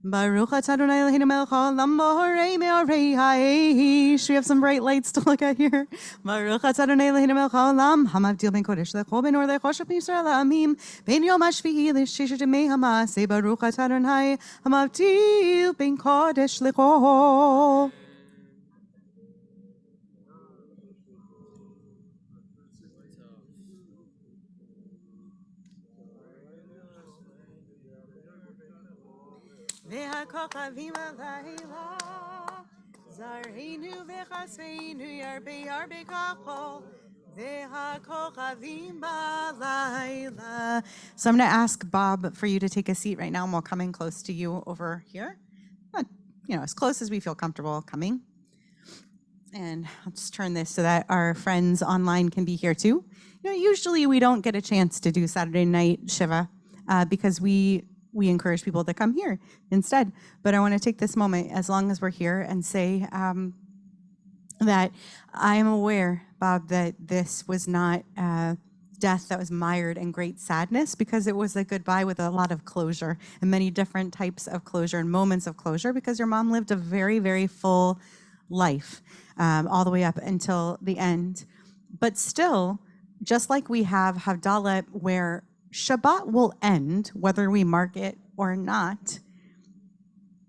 Baruch atah Adonai Eloheinu melech haolam borei meorei ha'eish. We have some bright lights to look at here. Baruch atah Adonai Eloheinu melech haolam hamavdil ben kodesh lechol ben or lechoshav Yisrael ha'amim ben yom hashvi'i l'sheshet yemei hamaseh. Baruch atah Adonai hamavdil ben kodesh lechol. והכוכבים הלילה, זרענו וחסרנו ירבה ירבה כחול, והכוכבים בלילה. So I'm going to ask Bob for you to take a seat right now, and we'll come in close to you over here. Not, as close as we feel comfortable coming. And I'll just turn this so that our friends online can be here too. Usually we don't get a chance to do Saturday night Shiva because we encourage people to come here instead. But I want to take this moment, as long as we're here, and say that I'm aware, Bob, that this was not death that was mired in great sadness, because it was a goodbye with a lot of closure and many different types of closure and moments of closure, because your mom lived a very, very full life all the way up until the end. But still, just like we have Havdalah, where Shabbat will end, whether we mark it or not,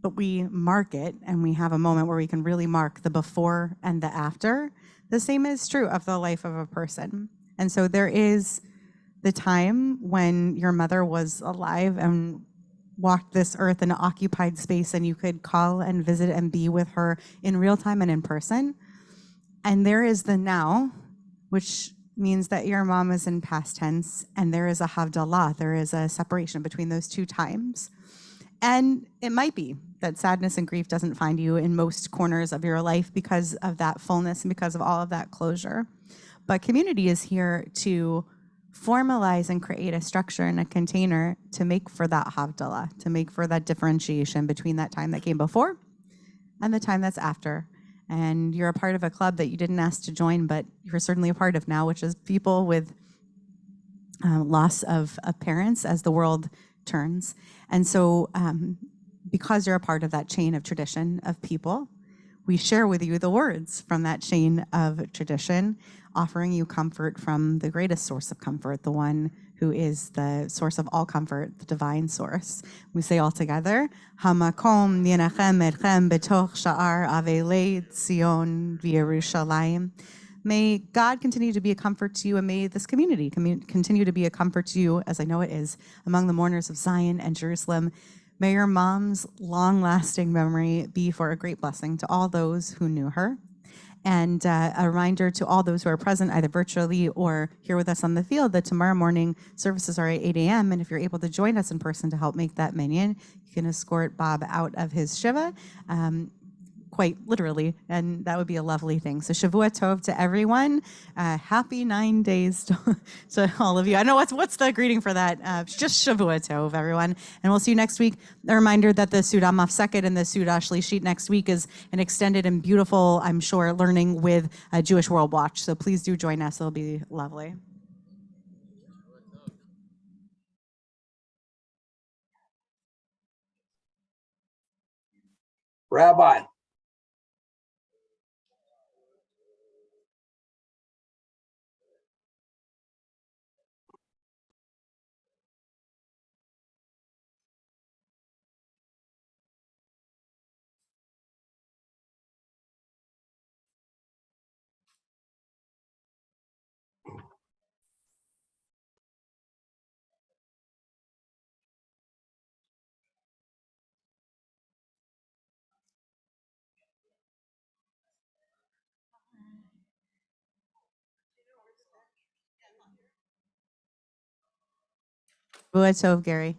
but we mark it and we have a moment where we can really mark the before and the after. The same is true of the life of a person. And so there is the time when your mother was alive and walked this earth in an occupied space, and you could call and visit and be with her in real time and in person. And there is the now, which means that your mom is in past tense, and there is a Havdalah, there is a separation between those two times. And it might be that sadness and grief doesn't find you in most corners of your life because of that fullness and because of all of that closure. But community is here to formalize and create a structure and a container to make for that Havdalah, to make for that differentiation between that time that came before and the time that's after. And you're a part of a club that you didn't ask to join, but you're certainly a part of now, which is people with loss of parents as the world turns. And so because you're a part of that chain of tradition of people, we share with you the words from that chain of tradition, offering you comfort from the greatest source of comfort, the one who is the source of all comfort, the divine source. We say all together, Hamakom yenachem etchem betoch sha'ar avelei Tzion v'Yerushalayim. May God continue to be a comfort to you, and may this community continue to be a comfort to you, as I know it is, among the mourners of Zion and Jerusalem. May your mom's long-lasting memory be for a great blessing to all those who knew her. And a reminder to all those who are present, either virtually or here with us on the field, that tomorrow morning services are at 8 a.m. And if you're able to join us in person to help make that minyan, you can escort Bob out of his Shiva, quite literally, and that would be a lovely thing. So Shavua Tov to everyone. Happy 9 days to all of you. I don't know what's the greeting for that. Just Shavua Tov, everyone. And we'll see you next week. A reminder that the Sudah Mafseket and the Sudah Shlishit next week is an extended and beautiful, I'm sure, learning with Jewish World Watch. So please do join us. It'll be lovely. Rabbi. Shavua Tov, Gary.